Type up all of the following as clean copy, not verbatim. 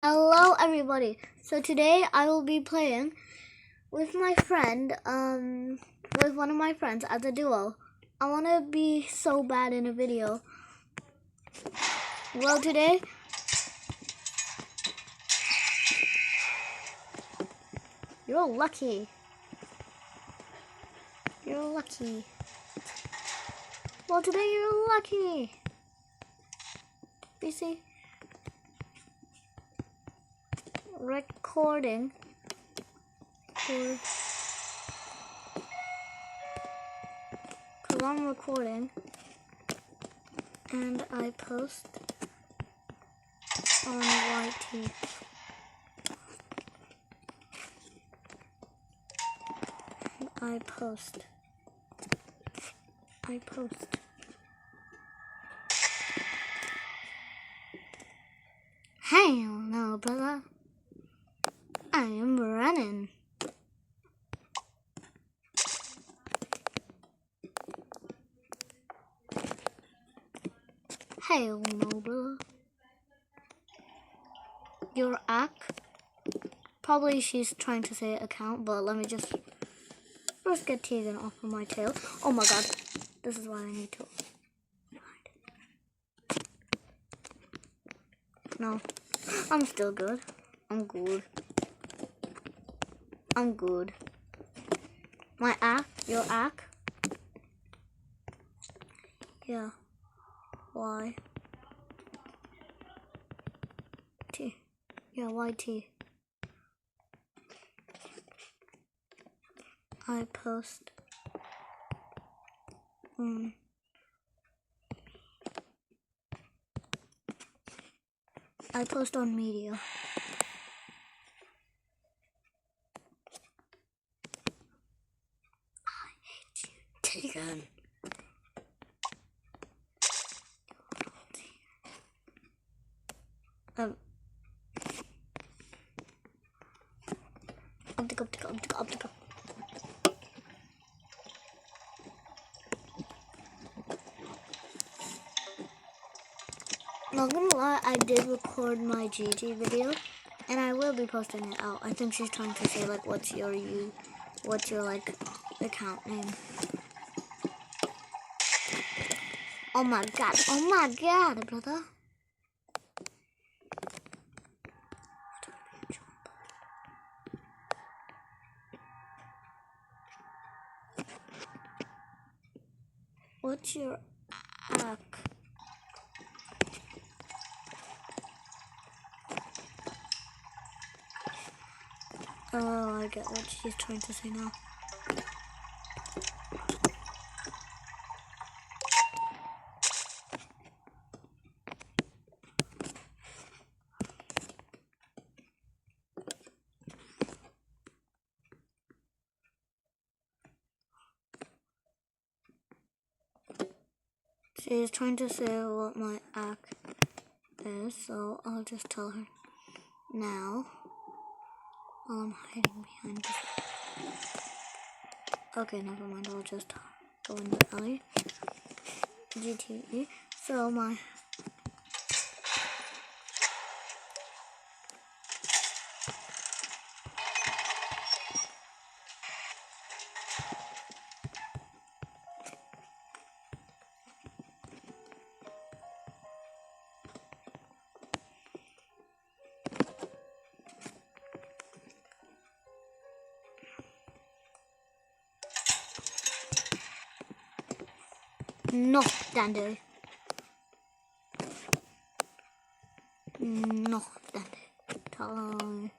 Hello everybody. So today I will be playing with my friend, with one of my friends as a duo. I want to be so bad in a video. Well, today you're lucky. You're lucky. Well, today you're lucky. You see? Recording because I'm recording and I post on YT. I post. Hell no, brother. I am running. Hell no, brother. Your act? Probably she's trying to say account, but let me just first get Tegan off of my tail. Oh my god. This is why I need to hide. No. I'm still good. I'm good. My act? Your act? Yeah. Y. T. Yeah, YT. I post. I post on media. I hate you, Tegan. Optical. Not gonna lie, I did record my GG video, and I will be posting it out. I think she's trying to say like, what's your like account name? Oh my god, brother. What's your act? Oh, I get what she's trying to say now. She's trying to say what my act is, so I'll just tell her now. While I'm hiding behind this. Okay, never mind. I'll just go in the alley. GTE. So my no, dandy. No, dandy. Time.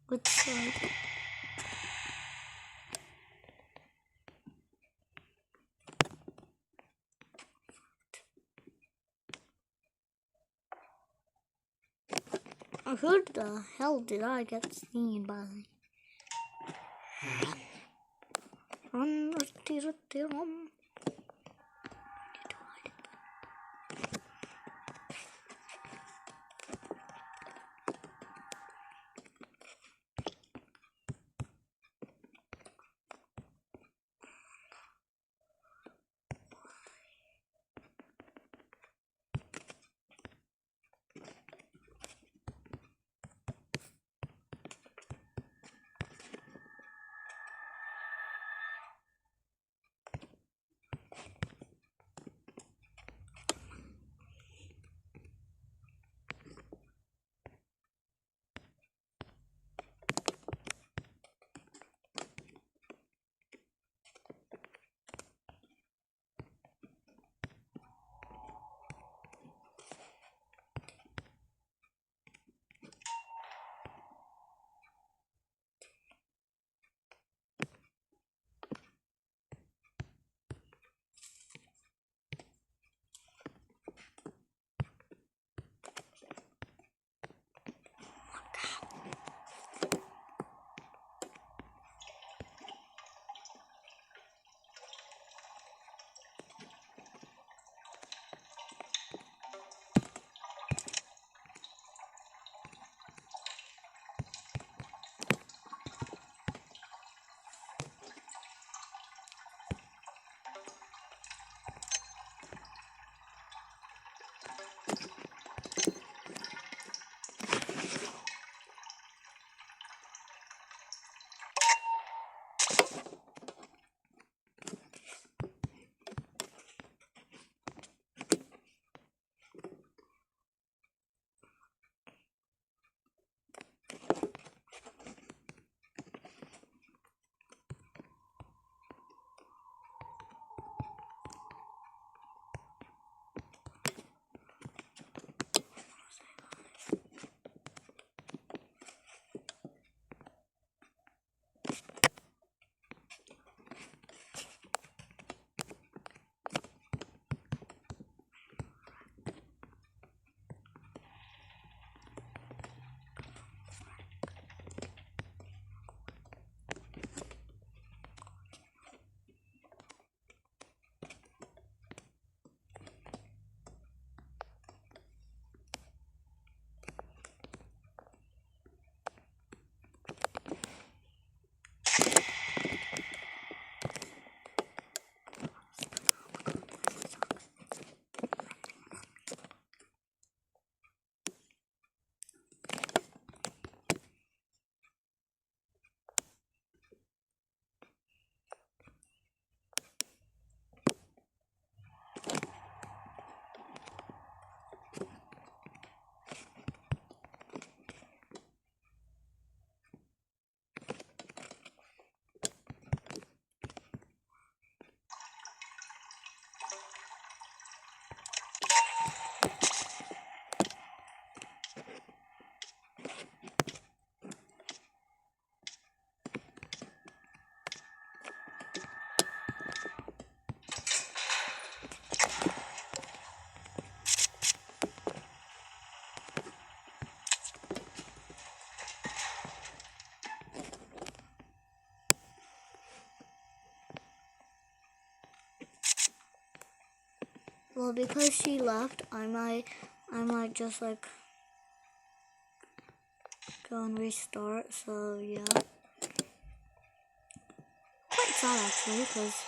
Which side? Who the hell did I get seen by? Run, run. Well, because she left, I might just like go and restart. So yeah, quite sad actually, because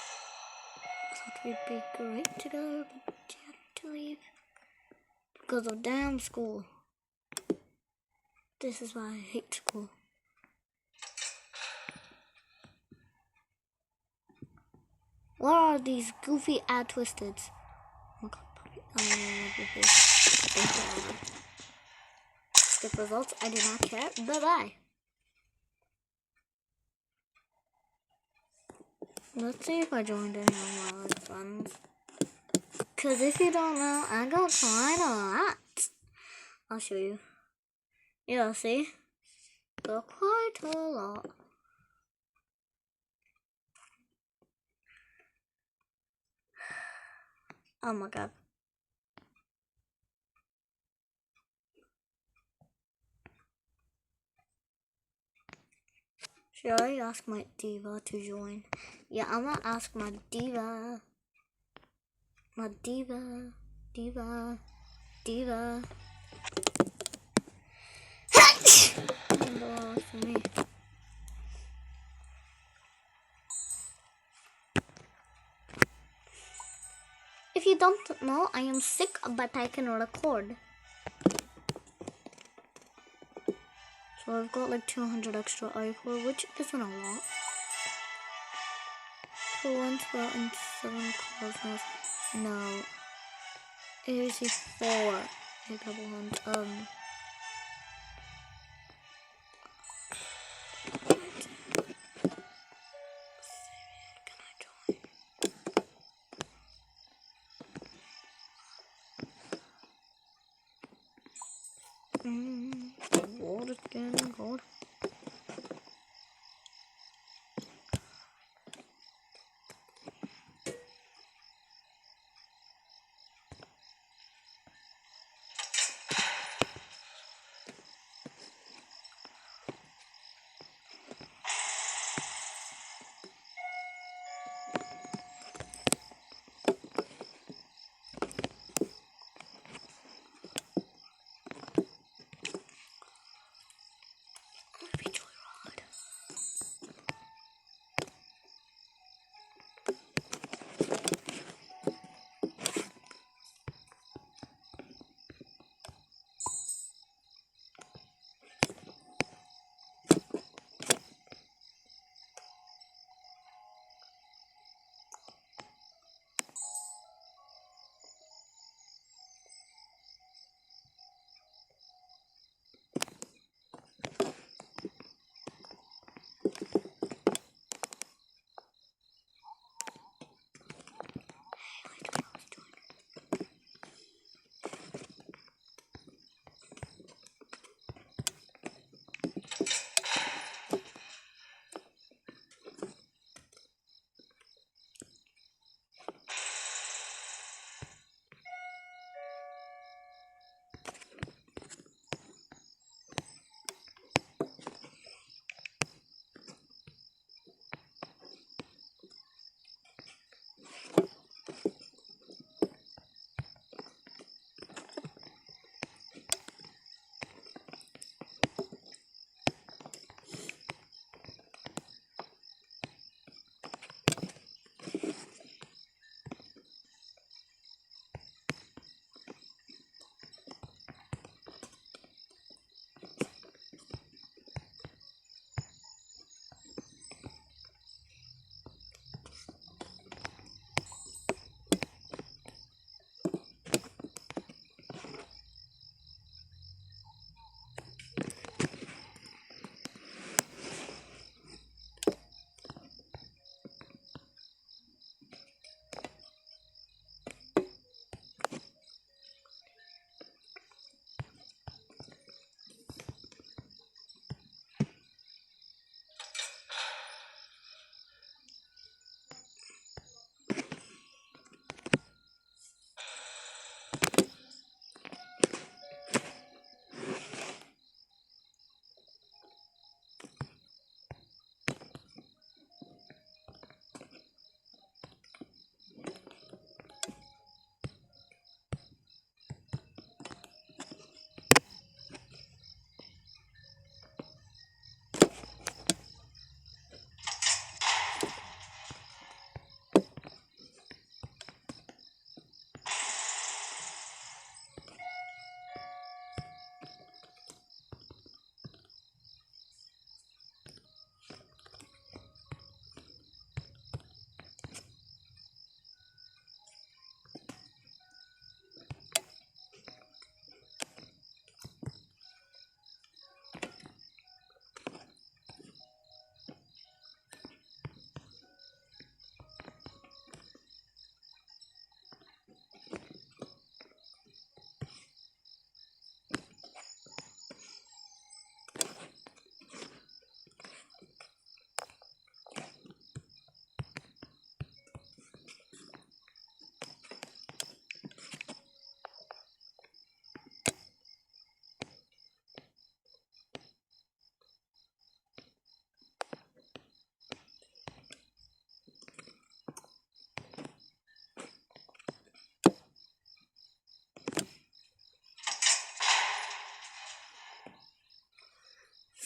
I thought we'd be great together, but she had to leave because of damn school. This is why I hate school. What are these goofy ad twisteds? Oh my god, puppy. I love your face. Thank you. Skip results. I do not care. Bye bye. Let's see if I joined any of my friends. Cause if you don't know, I got quite a lot. I'll show you. Yeah, see? Got quite a lot. Oh my god. Should I ask my diva to join? Yeah, I'm gonna ask my diva. My diva. Diva. Diva. For me. If you don't know, I am sick, but I can record. So I've got like 200 extra ichor, which isn't a lot. For 1 spell and 7 cosmos. No. 84. A double hunt. Gold again, gold.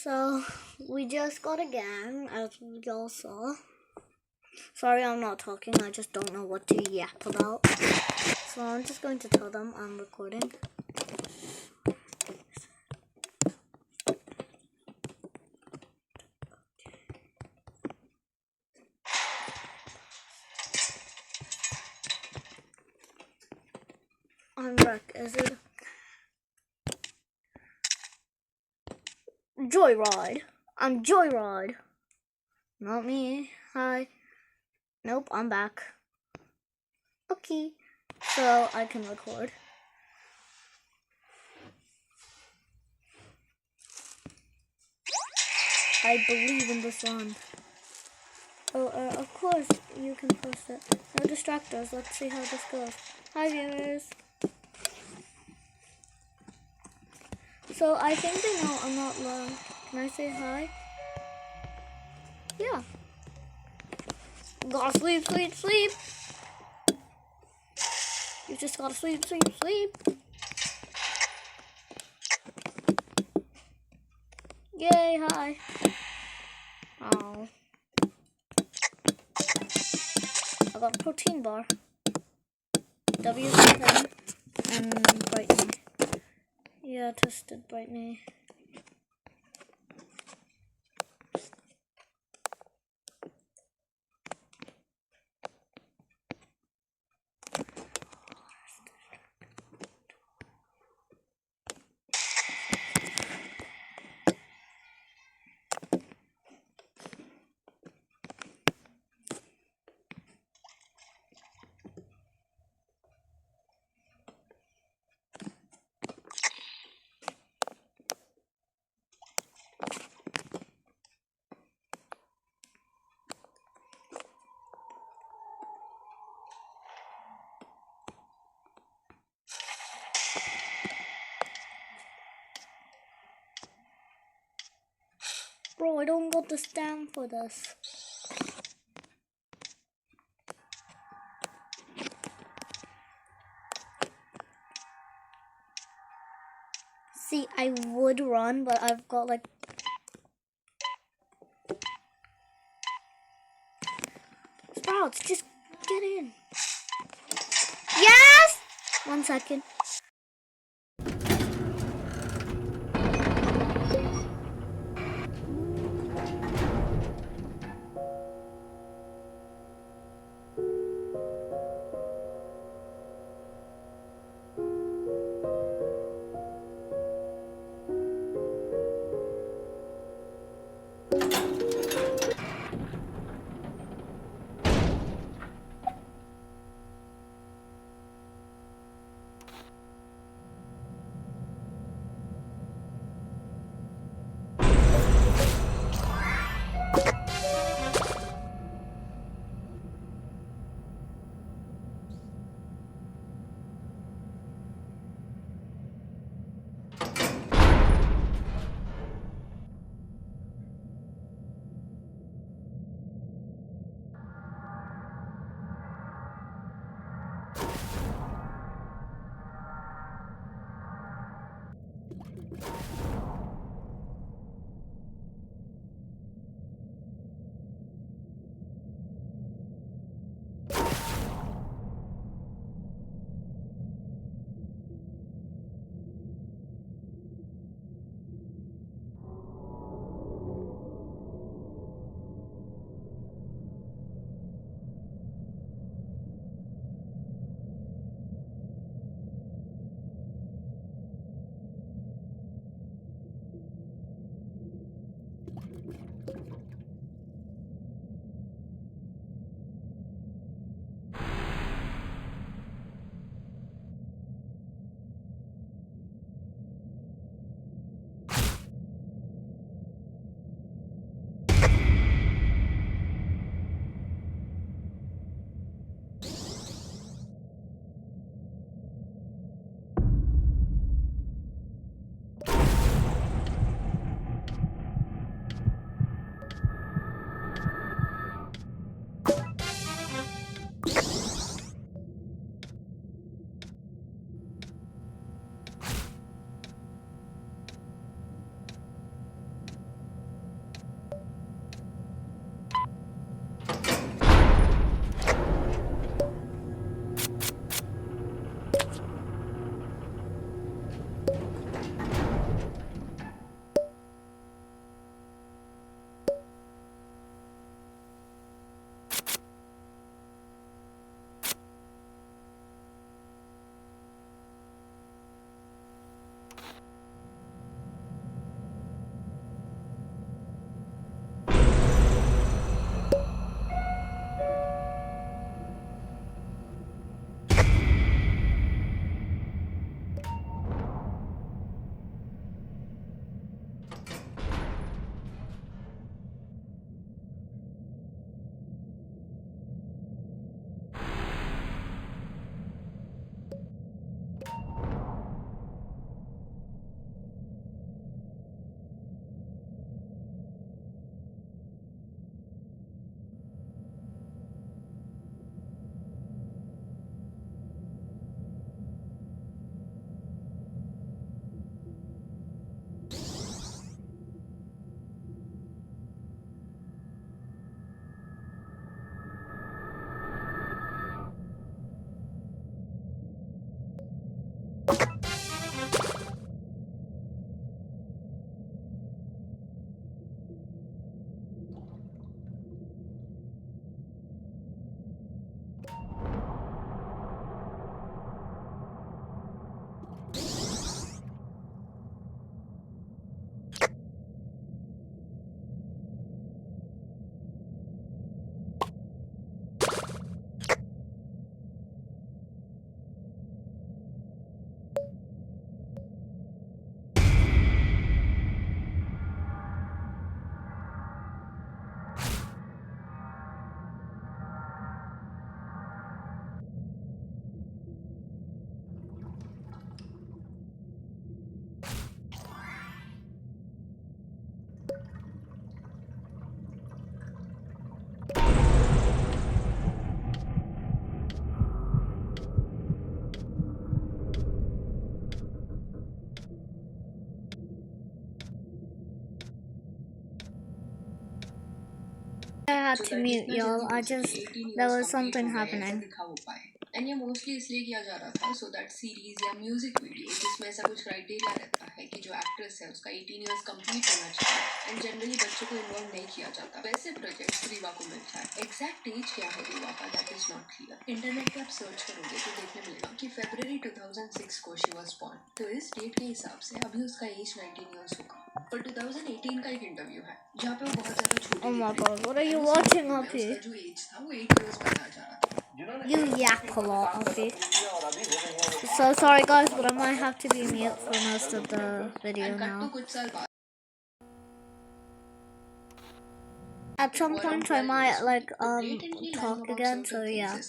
So, we just got a gang, as y'all saw. Sorry I'm not talking, I just don't know what to yap about. So I'm just going to tell them I'm recording. I'm Wreck, is it? Joyride. I'm Joyride. Not me. Hi. Nope, I'm back. Okay. So I can record. I believe in this one. Oh, of course you can post it. No distractors. Let's see how this goes. Hi, viewers. So I think they know I'm not long. Can I say hi? Yeah. Gotta sleep, sleep, sleep. You just gotta sleep, sleep, sleep. Yay, hi. Oh. I got a protein bar. W7 and brightening. Yeah, tested brightening. Bro, I don't got the stamp for this. See, I would run, but I've got like... Sprouts, just get in. Yes! 1 second. had to mute y'all. There was something happening. And ये mostly इसलिए किया जा रहा था so that series या music video जिसमें ऐसा कुछ क्राइटेरिया रहता है कि जो एक्ट्रेस है उसका 18 इयर्स कंप्लीट होना चाहिए एंड जनरली बच्चों को इन्वॉल्व नहीं किया जाता वैसे प्रोजेक्ट रीवा को मिलता है एग्जैक्ट एज क्या है रीवा का that is not clear internet पे आप सर्च करोगे तो देखने मिलेगा कि फरवरी 2006 को शी वाज बॉर्न तो इस डेट के हिसाब से अभी उसका एज 19 इयर्स होगा पर 2018 का एक इंटरव्यू है जहाँ पे वो बहुत ज्यादा छोटी Oh my god, what are you watching up here? जो एज था वो 8 इयर्स बताया जा रहा था You yak a lot, okay? So sorry guys, but I might have to be mute for most of the video now. At some point I might talk again, so yeah.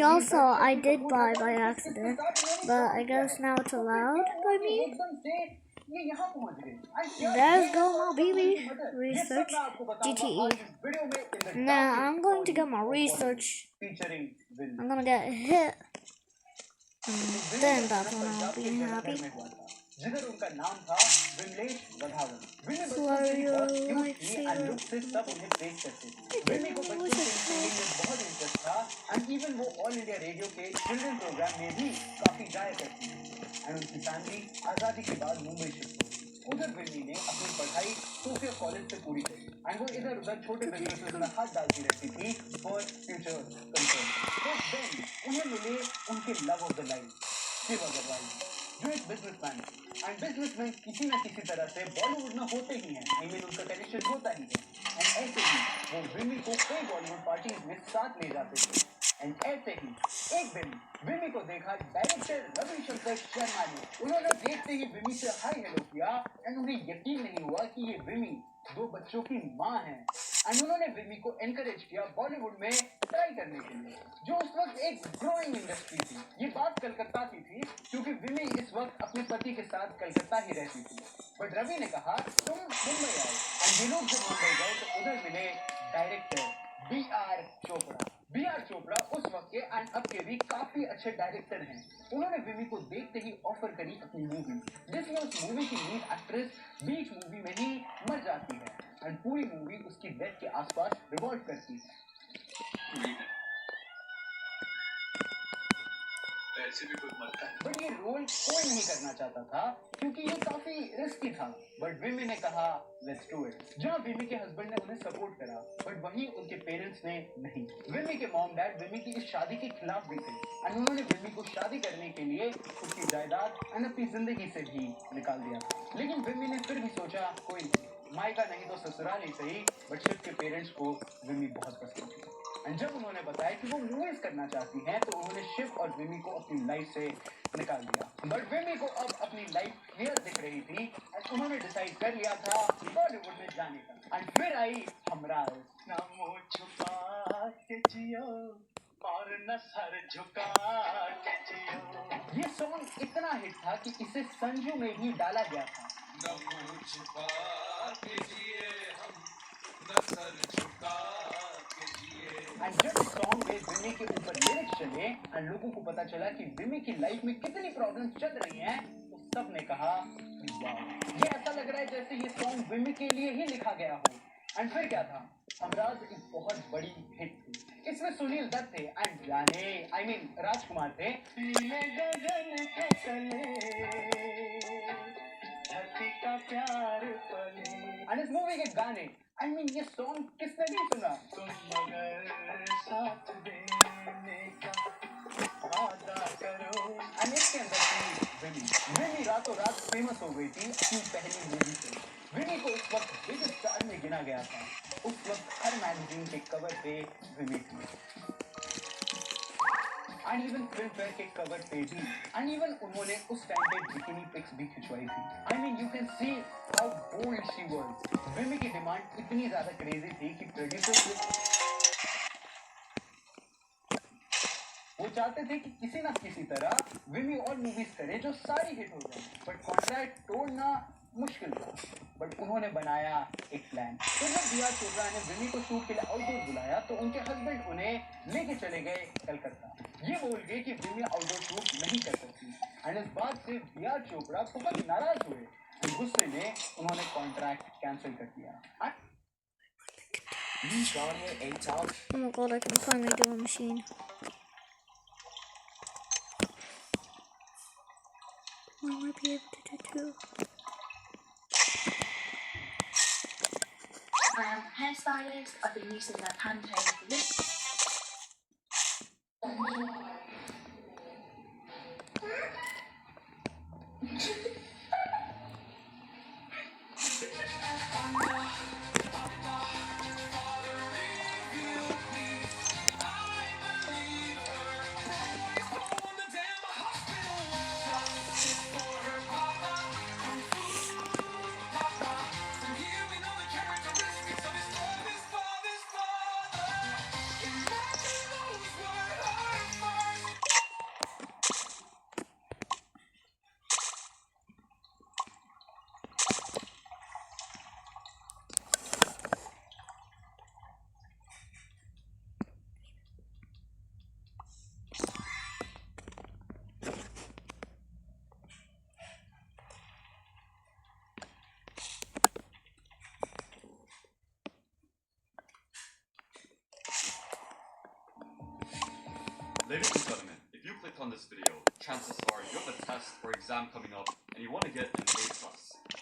Also, I did buy by accident, but I guess now it's allowed by me. There's go my baby research GTE. Now I'm going to get my research. I'm gonna get hit, and then that's when I'll be happy. जिधर उनका नाम था Vimlesh Wadhawan. Flurry your lightsaber. Look से सब उन्हें praise करते थे। विमी को बचपन से सिंगिंग में बहुत इंटरेस्ट था एंड इवन वो ऑल इंडिया रेडियो के चिल्ड्रन प्रोग्राम में भी काफी गाया करती थी एंड उनकी फैमिली आजादी के बाद मुंबई शिफ्ट हो। उधर विमी ने अपनी पढ़ाई सोफिया कॉलेज से पूरी करी एंड वो इधर उधर छोटे बिजनेस में हाथ डालती रहती थी फॉर फ्यूचर कंसर्न। तो देन उन्हें मिले उनके love of the life Shiv Agarwal जो एक बिजनेसमैन है एंड बिजनेसमैन किसी न किसी तरह से बॉलीवुड में होते ही हैं। आई मीन उनका कनेक्शन होता ही है एंड ऐसे ही वो विमी को कई बॉलीवुड पार्टीज में साथ ले जाते थे एंड ऐसे ही एक दिन विमी को देखा डायरेक्टर रविशंकर शर्मा ने। उन्होंने देखते ही विमी से हाय हेलो किया एंड उन्हें यकीन नहीं हुआ कि ये विमी 2 बच्चों की माँ है एंड उन्होंने विमी को एनकरेज किया बॉलीवुड में ट्राई करने के लिए जो उस वक्त एक ग्रोइंग इंडस्ट्री थी। ये बात कलकत्ता की थी क्योंकि विमी इस वक्त अपने पति के साथ कलकत्ता ही रहती थी। बट रवि ने कहा तुम मुंबई आओ एंड ये लोग जब मुंबई गए तो उधर मिले डायरेक्टर बी आर चोपड़ा उस वक्त के एंड अब के भी काफी अच्छे डायरेक्टर हैं। उन्होंने विमी को देखते ही ऑफर करी अपनी मूवी जिसमें उस मूवी की लीड एक्ट्रेस बीच मूवी में ही मर जाती है एंड पूरी मूवी उसकी डेथ के आसपास रिवॉल्व करती है। ऐसे भी कोई मरता है बट ये रोल कोई नहीं करना चाहता था क्योंकि ये काफी रिस्की था। बट विमी ने कहा लेट्स डू इट। जहाँ विमी के हस्बैंड ने उन्हें सपोर्ट करा बट वहीं उनके पेरेंट्स ने नहीं। विमी के मॉम डैड विमी की इस शादी के खिलाफ भी थे एंड उन्होंने विमी को शादी करने के लिए उसकी जायदाद एंड अपनी जिंदगी से भी निकाल दिया। लेकिन विमी ने फिर भी सोचा कोई मायका नहीं तो ससुराल ही सही। बट शिव के पेरेंट्स को विमी बहुत पसंद थी एंड जब उन्होंने बताया कि वो मूवीज करना चाहती हैं तो उन्होंने शिव और विमी को अपनी लाइफ से निकाल दिया। बट विमी को अब अपनी लाइफ क्लियर दिख रही थी एंड उन्होंने डिसाइड कर लिया था बॉलीवुड में जाने का एंड फिर आई हमराज। ना मुँह छुपा के जियो और न सर झुका के जियो। ये सॉन्ग इतना हिट था कि इसे संजू में भी डाला गया था। ना मुँह छुपा के जिए हम न सर झुका एंड जब इस सॉन्ग में विमी के ऊपर लिरिक्स चले एंड लोगों को पता चला कि विमी की लाइफ में कितनी प्रॉब्लम्स चल रही हैं तो सब ने कहा वाह ये ऐसा लग रहा है जैसे ये सॉन्ग विमी के लिए ही लिखा गया हो। एंड फिर क्या था हमराज एक बहुत बड़ी हिट थी। इसमें सुनील दत्त थे एंड गाने आई मीन राजकुमार थे। का प्यार एंड इस मूवी के गाने आई मीन ये सॉन्ग किसने नहीं सुना। तुम मगर साथ देने का वादा करो एंड इसके अंदर विमी रातों रात फेमस हो गई थी अपनी पहली मूवी से। विमी को उस वक्त बिगेस्ट स्टार में गिना गया था। उस वक्त हर मैगजीन के कवर पे विमी थी, एंड इवन फिल्म फेयर के कवर पे भी, एंड इवन उन्होंने उस टाइम पे बिकिनी पिक्स भी खिंचवाई थी। I mean you can see how bold she was. Vimi की डिमांड इतनी ज्यादा क्रेजी थी कि प्रोड्यूसर्स वो चाहते थे कि किसी ना किसी तरह विमी और मूवीज करे जो सारी हिट हो जाए, बट कॉन्ट्रैक्ट तोड़ना मुश्किल था। बट उन्होंने बनाया एक प्लान। तो जब दिया चोपड़ा ने विमी को शूट के लिए आउटडोर बुलाया तो उनके हस्बैंड उन्हें लेके चले गए कलकत्ता, ये बोल के कि विमी आउटडोर शूट नहीं कर सकती। एंड इस बात से दिया चोपड़ा बहुत नाराज हुए। गुस्से में उन्होंने कॉन्ट्रैक्ट कैंसिल कर दिया। Oh my god, I can finally do a machine. I might be able to do two. I am a hairstylist. I've been using that Pantone for this. Ladies and gentlemen, if you clicked on this video, chances are you have a test or exam coming up and you want to get an A+.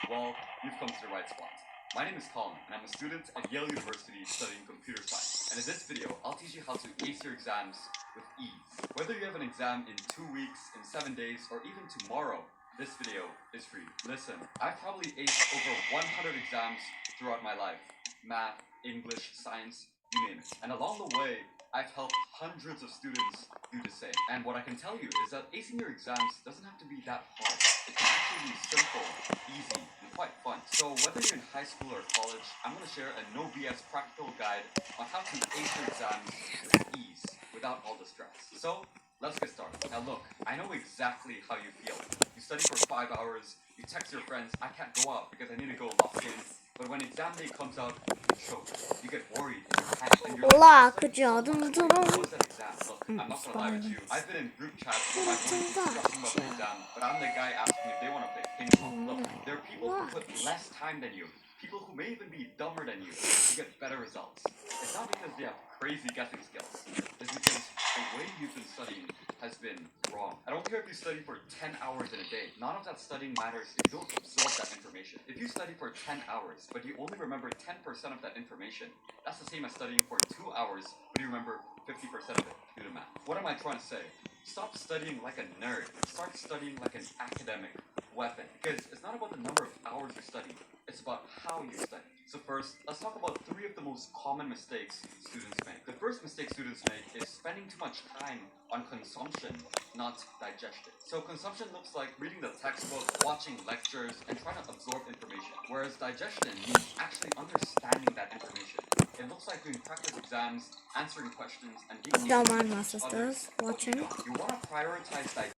Well, you've come to the right spot. My name is Colin and I'm a student at Yale University studying computer science. And in this video, I'll teach you how to ace your exams with ease. Whether you have an exam in 2 weeks, in 7 days, or even tomorrow, this video is for you. Listen, I've probably aced over 100 exams throughout my life. Math, English, science, you name it. And along the way, I've helped hundreds of students do the same. And what I can tell you is that acing your exams doesn't have to be that hard. It can actually be simple, easy, and quite fun. So whether you're in high school or college, I'm going to share a no BS practical guide on how to ace your exams with ease, without all the stress. So let's get started. Now look, I know exactly how you feel. You study for 5 hours, you text your friends, I can't go out because I need to go lock in. But when exam day comes out, you choke. You get worried, you panic, and you're Lock like, jaw. what was that exam? Look, I'm not gonna lie with you. I've been in group chats with my friends discussing about the exam, but I'm the guy asking if they want to play ping pong. Look, there are people who put less time than you, people who may even be dumber than you, to get better results. It's not because they have crazy guessing skills. It's because the way you've been studying has been wrong. I don't care if you study for 10 hours in a day. None of that studying matters if you don't absorb that information. If you study for 10 hours, but you only remember 10% of that information, that's the same as studying for 2 hours, but you remember 50% of it. Do the math. What am I trying to say? Stop studying like a nerd. Start studying like an academic weapon. Because it's not about the number of hours you study. It's about how you study. So first, let's talk about 3 of the most common mistakes students make. The first mistake students make is spending too much time on consumption, not digestion. So consumption looks like reading the textbook, watching lectures, and trying to absorb information. Whereas digestion means actually understanding that information. It looks like doing practice exams, answering questions, and being Don't able to mind my teach others sisters what watching. you know. You want to prioritize digestion.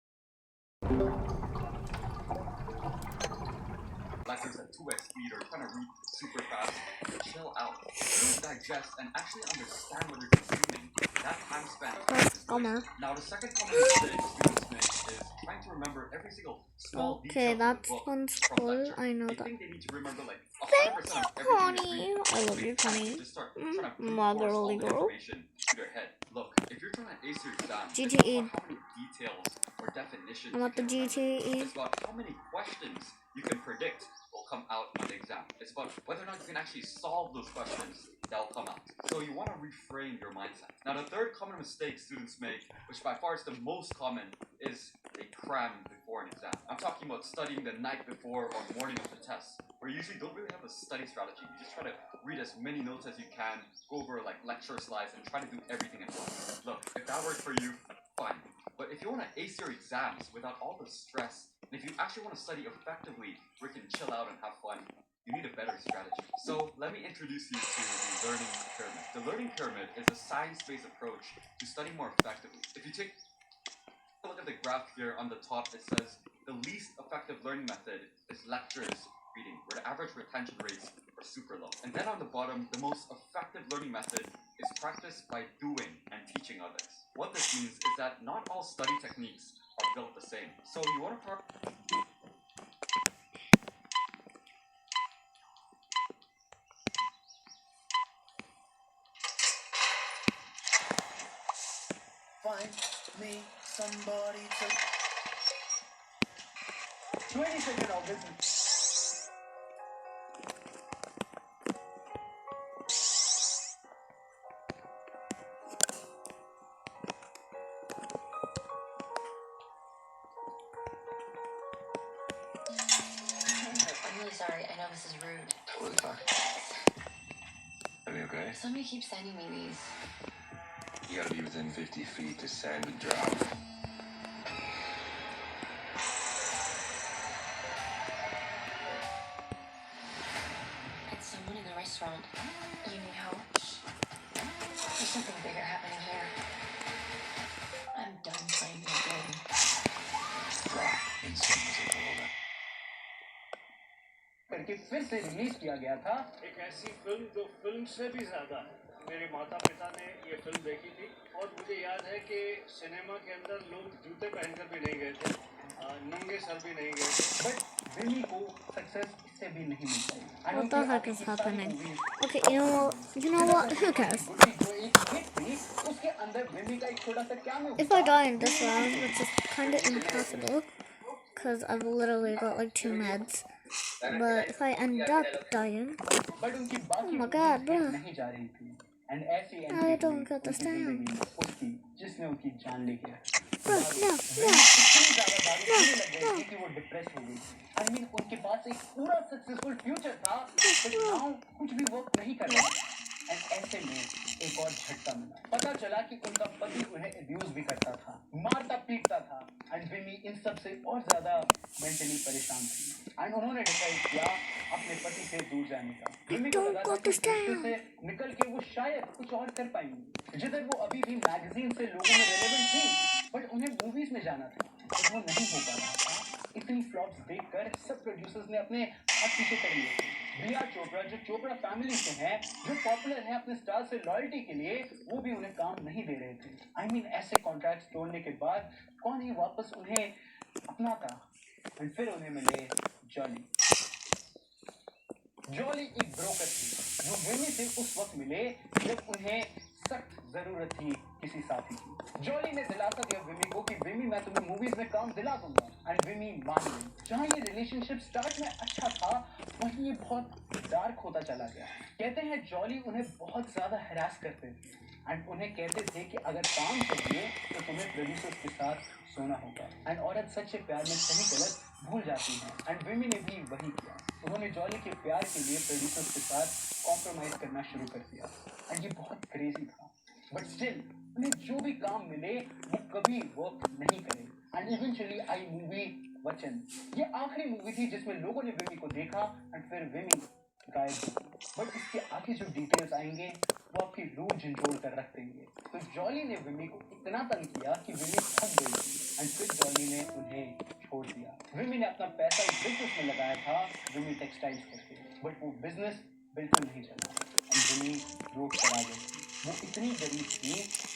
Lectures at 2x speed or trying to read super fast, chill out. Really digest and actually understand what you're consuming. That time spent is Bummer. wasted. Now the second common mistake students make is trying to remember every single small Okay, detail that from the book one's from cool. lecture. I know They that. think they need to remember like 100% Thank of you, everything Connie. they read. I love you, Connie. Just start trying to brute force Motherly all the girl. information to their head. Look, if you're trying to ace your exam, it's GTE. not about how many details or definitions I'm you at the can remember. GTE. It's about how many questions you can predict will come out on the exam. It's about whether or not you can actually solve those questions that will come out. So you want to reframe your mindset. Now the third common mistake students make, which by far is the most common, is they cram before before an exam. I'm talking about studying the night before or morning of the test, where you usually don't really have a study strategy. You just try to read as many notes as you can, go over like lecture slides, and try to do everything at once. Look, if that works for you, fine. But if you want to ace your exams without all the stress, and if you actually want to study effectively, where you can chill out and have fun, you need a better strategy. So let me introduce you to the learning pyramid. The learning pyramid is a science-based approach to study more effectively. If you take a look at the graph here on the top, it says the least effective learning method is lectures reading, where the average retention rates are super low. And then on the bottom, the most effective learning method is practice by doing and teaching others. What this means is that not all study techniques are built the same. So you want to Find me somebody to 20-second obviously. I'm really sorry. I know this is rude. Totally fine. Are you okay? Somebody keeps sending me these. You gotta be within 50 feet to send and drop. It's someone in the restaurant. You need help? There's something bigger happening here. I'm done playing the game. Drop. Insane as a total. करके फिर से release किया गया था। एक ऐसी film जो film से भी ज्यादा है। मेरे माता पिता ने ये फिल्म देखी थी और मुझे याद है कि सिनेमा के अंदर लोग जूते पहनकर भी नहीं गए थे, नंगे सर भी नहीं गए थे। बट विमी को सक्सेस इससे भी नहीं मिल पाई। What the heck is happening? Okay, you know what? Who cares? जो एक हिट थी, उसके अंदर विमी का एक छोटा सा cameo. If I die in this round, which is kind of impossible, because I've literally got like 2 meds, but if I end up dying, but उनकी बाकी my God, bro. नहीं जा रही थी। एंड ऐसी I don't understand. उसकी जिसने उनकी जान ले गया। Bro, no. इतनी ज़्यादा दारू पीने लग गई थी कि वो डिप्रेस हो गई। I mean, उनके पास एक पूरा सक्सेसफुल फ्यूचर था, बट नाउ कुछ भी वर्क नहीं कर रहा। एंड ऐसे में एक और झटका मिला। पता चला कि उनका पति उन्हें अब्यूज भी करता था, मारता पीटता था। एंड विमी इन सब से और ज्यादा मेंटली परेशान थी। एंड उन्होंने डिसाइड किया अपने पति से दूर जाने का। विमी को लगा था कि इस रिश्ते से निकल के वो शायद कुछ और कर पाएंगी। जिधर वो अभी भी मैगजीन से लोगों में रेलेवेंट थी, बट उन्हें मूवीज में जाना था, बट वो नहीं हो पा रहा था। इतनी फ्लॉप्स देखकर सब प्रोड्यूसर्स ने अपने हाथ पीछे कर लिए थे। बिया चोपड़ा जो चोपड़ा फैमिली से हैं, जो पॉपुलर हैं अपने स्टार से लॉयल्टी के लिए, वो भी उन्हें काम नहीं दे रहे थे। I mean, ऐसे कॉन्ट्रैक्ट्स तोड़ने के बाद कौन ही वापस उन्हें अपनाता? और फिर उन्हें मिले जॉली। जॉली एक ब्रोकर थी जो विमी से उस वक्त मिले जब उन्हें सख्त जरूरत थी किसी साथी की। जॉली ने दिलासा दिया विमी को कि विमी मैं तुम्हें मूवीज में काम दिला दूंगा। एंड विमी मान गई। जहाँ ये रिलेशनशिप स्टार्ट में अच्छा था, वहीं ये बहुत डार्क होता चला गया। कहते हैं जॉली उन्हें बहुत ज्यादा हरास करते थे एंड उन्हें कहते थे कि अगर काम चाहिए तो तुम्हें प्रोड्यूसर्स के साथ सोना होगा। एंड औरत सच्चे प्यार में सही गलत भूल जाती है। एंड विमी ने भी वही किया। उन्होंने जॉली के प्यार के लिए प्रोड्यूसर्स के साथ कॉम्प्रोमाइज करना शुरू कर दिया। एंड ये बहुत क्रेजी था, बट स्टिल उन्हें जो भी काम मिले वो कभी वर्क नहीं करे। एंड इवेंचुअली आई मूवी वचन। ये आखिरी मूवी थी जिसमें लोगों ने विमी को देखा एंड फिर विमी गायब हो गई। बट इसके आगे जो डिटेल्स आएंगे वो आपकी रूह झंझोड़ कर रख देंगे। तो जॉली ने विमी को इतना तंग किया कि विमी थक गई थी एंड फिर जॉली ने उन्हें छोड़ दिया। विमी ने अपना पैसा एक बिजनेस में लगाया था, विमी टेक्सटाइल्स करके, बट वो बिजनेस बिल्कुल नहीं चला एंड विमी रोड पर आ गई। वो इतनी गरीब थी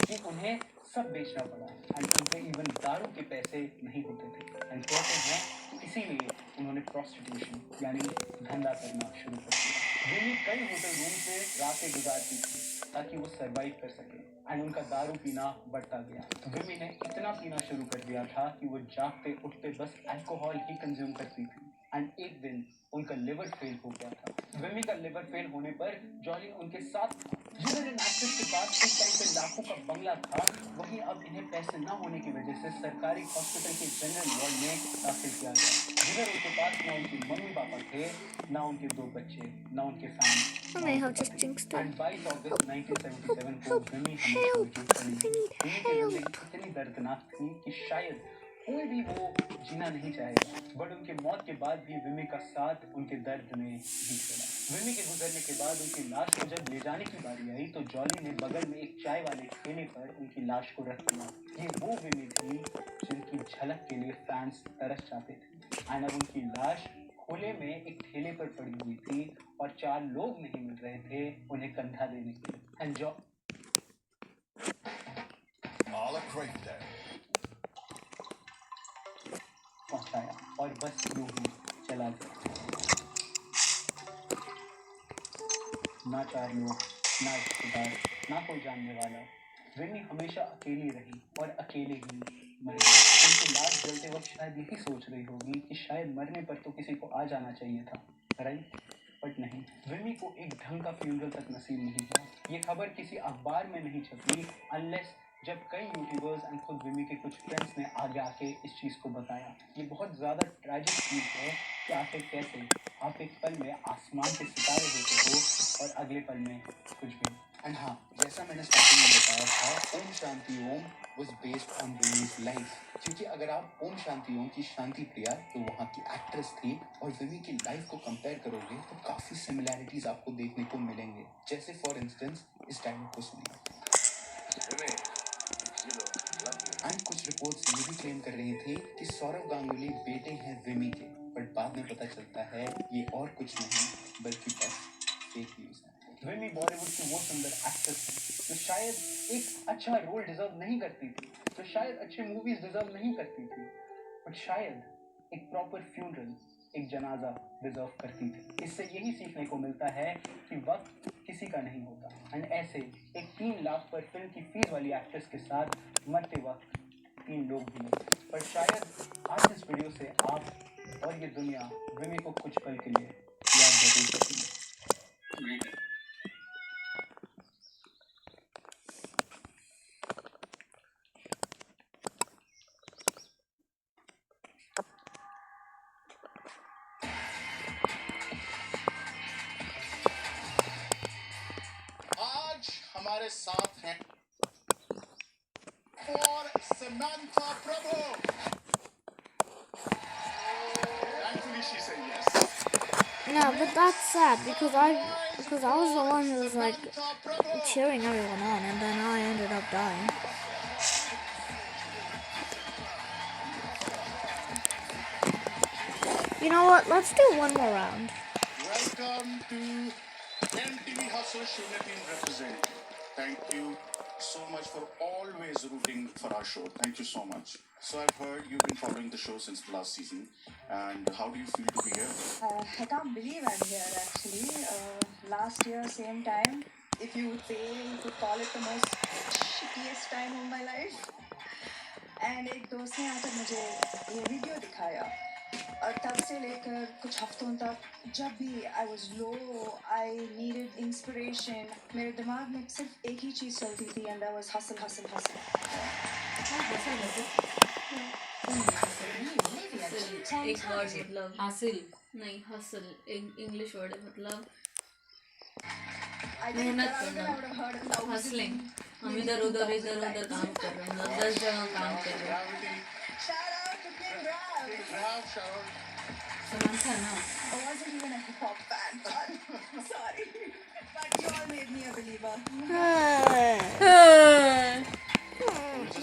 कि उन्हें सब बेचना पड़ा एंड उनके इवन दारू के पैसे नहीं होते थे। एंड कहते हैं इसीलिए उन्होंने प्रोस्टिट्यूशन यानी धंधा करना शुरू कर दिया। विमी कई होटल रूम से रातें गुजारती थी ताकि वो सरवाइव कर सके एंड उनका दारू पीना बढ़ता गया। विमी ने इतना पीना शुरू कर दिया था कि वो जागते उठते बस अल्कोहल ही कंज्यूम करती थी एंड एक दिन उनका लिवर फेल हो गया था। विमी का लिवर फेल होने पर जॉली उनके साथ था। जिधर इन एक्ट्रेस के पास एक टाइम पे लाखों का बंगला था, वहीं अब इन्हें पैसे न होने की वजह से सरकारी हॉस्पिटल के जनरल वार्ड में दाखिल किया गया। जिधर उनके पास न उनके मम्मी पापा थे, न उनके 2 बच्चे, न उनके family. I may have just jinxed it. And 22 अगस्त 1977 को Help, विमी help, हमें छोड़ के चली I गई। need विमी की help. जिंदगी इतनी दर्दनाक थी कि शायद कोई भी वो जीना नहीं चाहेगा, बट उनके मौत के बाद भी विमी का साथ उनके दर्द में ही छोड़ा। विमी के गुजरने के बाद उनकी लाश को जब ले जाने की बारी आई तो जॉली ने बगल में एक चाय वाले ठेले पर उनकी लाश को रख दिया। ये वो विमी थी जिनकी झलक के लिए फैंस तरस जाते थे। और अब उनकी लाश खुले में एक ठेले पर पड़ी हुई थी और 4 लोग नहीं मिल रहे थे उन्हें कंधा देने के लिए। पहुंचाया और बस यूं ही चला गया। ना 4 लोग, ना रिश्तेदार, ना कोई जानने वाला। विमी हमेशा अकेली रही और अकेले ही मर गई। उनकी लाश जलते वक्त शायद यही सोच रही होगी कि शायद मरने पर तो किसी को आ जाना चाहिए था, राइट? बट नहीं, विमी को एक ढंग का फ्यूनरल तक नसीब नहीं हुआ। ये खबर किसी अखबार में नहीं छपी अनलेस जब कई यूट्यूबर्स एंड खुद विमी के कुछ फ्रेंड्स ने आगे आके इस चीज़ को बताया। ये बहुत ज़्यादा ट्रैजिक चीज़ है कि आखिर कैसे आप एक पल में आसमान के सितारे होते हो और अगले पल में कुछ भी। एंड हाँ, जैसा मैंने स्टार्टिंग में बताया था, Om Shanti Om was based on विमी's life, क्योंकि अगर आप ओम शांति ओम की शांति प्रिया तो वहाँ की एक्ट्रेस थी और विमी की लाइफ को कंपेयर करोगे तो काफ़ी सिमिलैरिटीज आपको देखने को मिलेंगे। जैसे फॉर इंस्टेंस इस डायलॉग को सुनिए। एंड कुछ रिपोर्ट्स ये भी क्लेम कर रही थी कि सौरव गांगुली बेटे हैं विमी के, बट बाद में पता चलता है ये और कुछ नहीं बल्कि बस फेक न्यूज है। विमी बॉलीवुड की वो सुंदर एक्ट्रेस है जो शायद एक अच्छा रोल डिजर्व नहीं करती थी, जो शायद अच्छे मूवीज डिजर्व नहीं करती थी, बट शायद एक प्रॉपर फ्यूनरल, एक जनाजा डिजर्व करती थी। इससे यही सीखने को मिलता है कि वक्त किसी का नहीं होता। एंड ऐसे एक 3 लाख पर फिल्म की फीस वाली एक्ट्रेस के साथ मरते वक्त 3 लोग भी मरे। पर शायद आज इस वीडियो से आप और ये दुनिया विमी को कुछ पल के लिए याद जरूर करेंगे। आज हमारे साथ हैं और Samantha Prabhu. Thankfully she said yes. No, but that's sad because I was the one who was like cheering everyone on, and then I ended up dying. You know what? Let's do one more round. Welcome to NTV Hustle Shunya Team representing. Thank you so much for always rooting for our show. Thank you so much. So I've heard you've been following the show since the last season, and how do you feel to be here? I can't believe I'm here actually. Last year, same time, if you would say, you could call it the most shittiest time of my life. And एक दोस्त ने आकर मुझे ये video दिखाया और तब से लेकर कुछ हफ्तों तक जब भी I was low, I needed inspiration, मेरे दिमाग में सिर्फ एक ही चीज़ चलती थी and that was hustle, hustle, hustle. एक वर्ड मतलब हासिल नहीं, हसल इंग्लिश वर्ड है, मतलब मेहनत करना, हसलिंग। हम इधर उधर काम कर रहे हैं, मतलब 10 जगह काम कर रहे हैं। Samantha, no. I wasn't even a hip hop fan, but sorry. But you all made me a believer.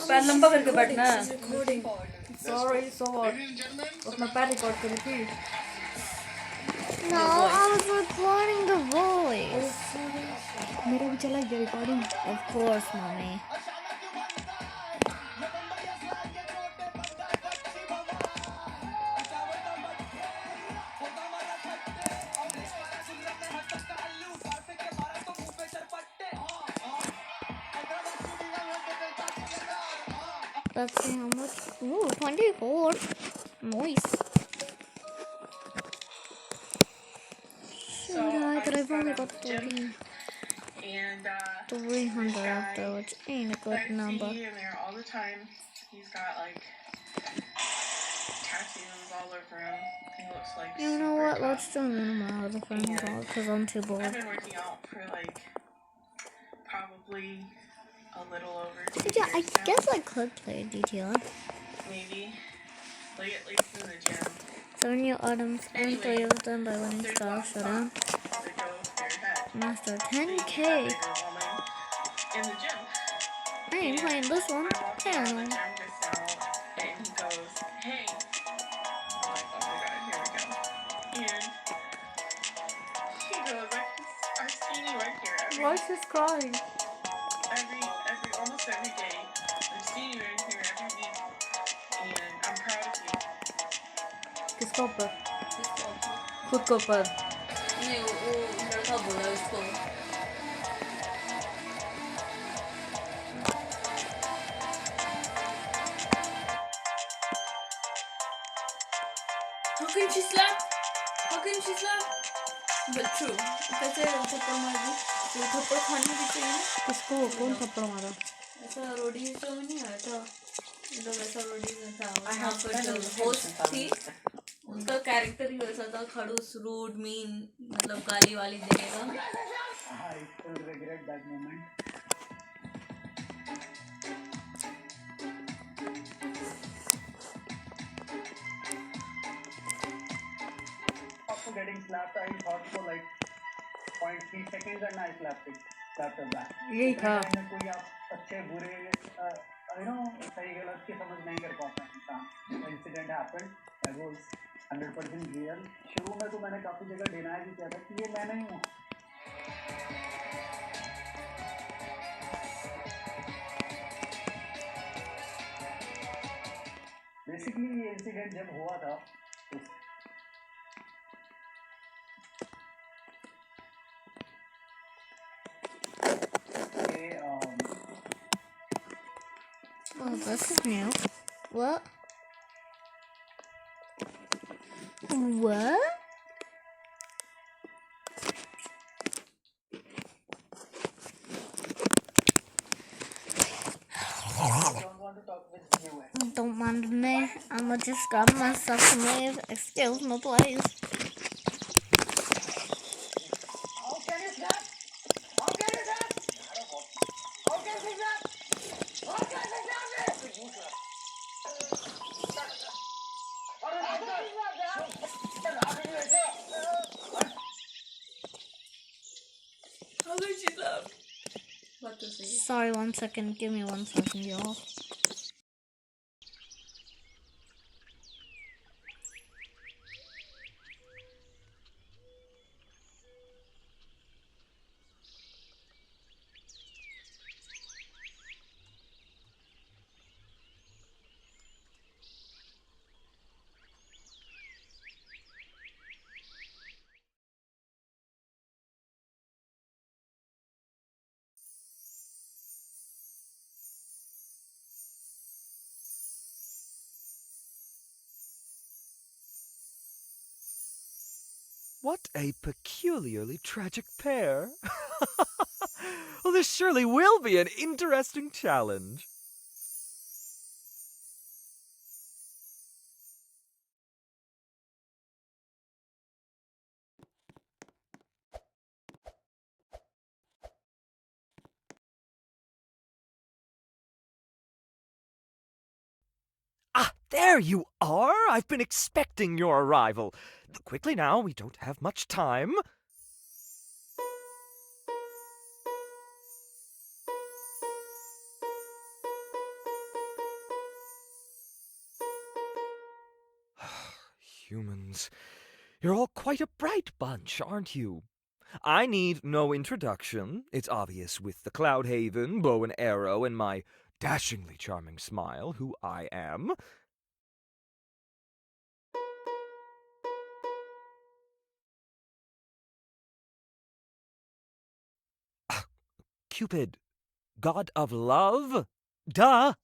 पैर लंबा करके बैठना है। Looking forward to it. Sorry. Ladies and gentlemen, अपना पैर रिकॉर्ड कर please. No, I was recording the voice. मेरा भी चला गया recording. Of course, mommy. Let's see how much. Ooh, 24. Nice. Should I've only got gym. 13. And 300 this after, guy which ain't a that I good number. see in there all the time, he's got like tattoos all over him. He looks like You know super what? tough. Let's join one of my other friends call because I'm too I've bored. been working out for like probably a little over 2 Yeah, I years now. guess I could play DTR. Maybe. Like at least in the gym. 7 new items and 3 of them by winning There's Star lots Showdown. that go with their head. Master Being a 10k. bigger woman in the gym. I ain't playing this one. I'm walking Hell out of no. the gym just now, and he goes, "Hey." I'm like, oh my god, here we go. And he goes, I've seen you right here Why is she crying? almost every day. I've seen you right here every week, and I'm proud of you. किसका ऊपर? किसको खुद के ऊपर. नहीं वो लड़का बोला उसको How can she slap? How can she slap? But true. कैसे थप्पड़ मार दी? तो थप्पड़ खाने भी चाहिए ना? किसको? कौन थप्पड़ मारा? ऐसा रोडी शो में नहीं आया था मतलब ऐसा रोडी में था वहाँ पर जो होस्ट थी उनका कैरेक्टर ही वैसा था खड़ूस रूड मीन मतलब गाली वाली देने का I still regret that moment. After getting slapped, I thought for like 0.3 seconds and I slapped her back. यही था. में कोई आप अच्छे बुरे सही गलत की समझ नहीं कर पाता इंसान. Incident happened. That was 100% real. शुरू में तो मैंने काफी जगह डिनाई भी किया था कि ये मैं नहीं हूँ. बेसिकली ये इंसिडेंट जब हुआ था Oh, this is new. What? What? Don't mind me. I'ma just grab myself some leave. Excuse me, please. How can she slap? What to say? Sorry, 1 second. Give me 1 second, y'all. What a peculiarly tragic pair. Well, this surely will be an interesting challenge. Ah, there you are! I've been expecting your arrival. Quickly now, we don't have much time. Humans, you're all quite a bright bunch, aren't you? I need no introduction. It's obvious with the Cloud Haven, bow and arrow, and my dashingly charming smile who I am. Cupid, god of love? Duh!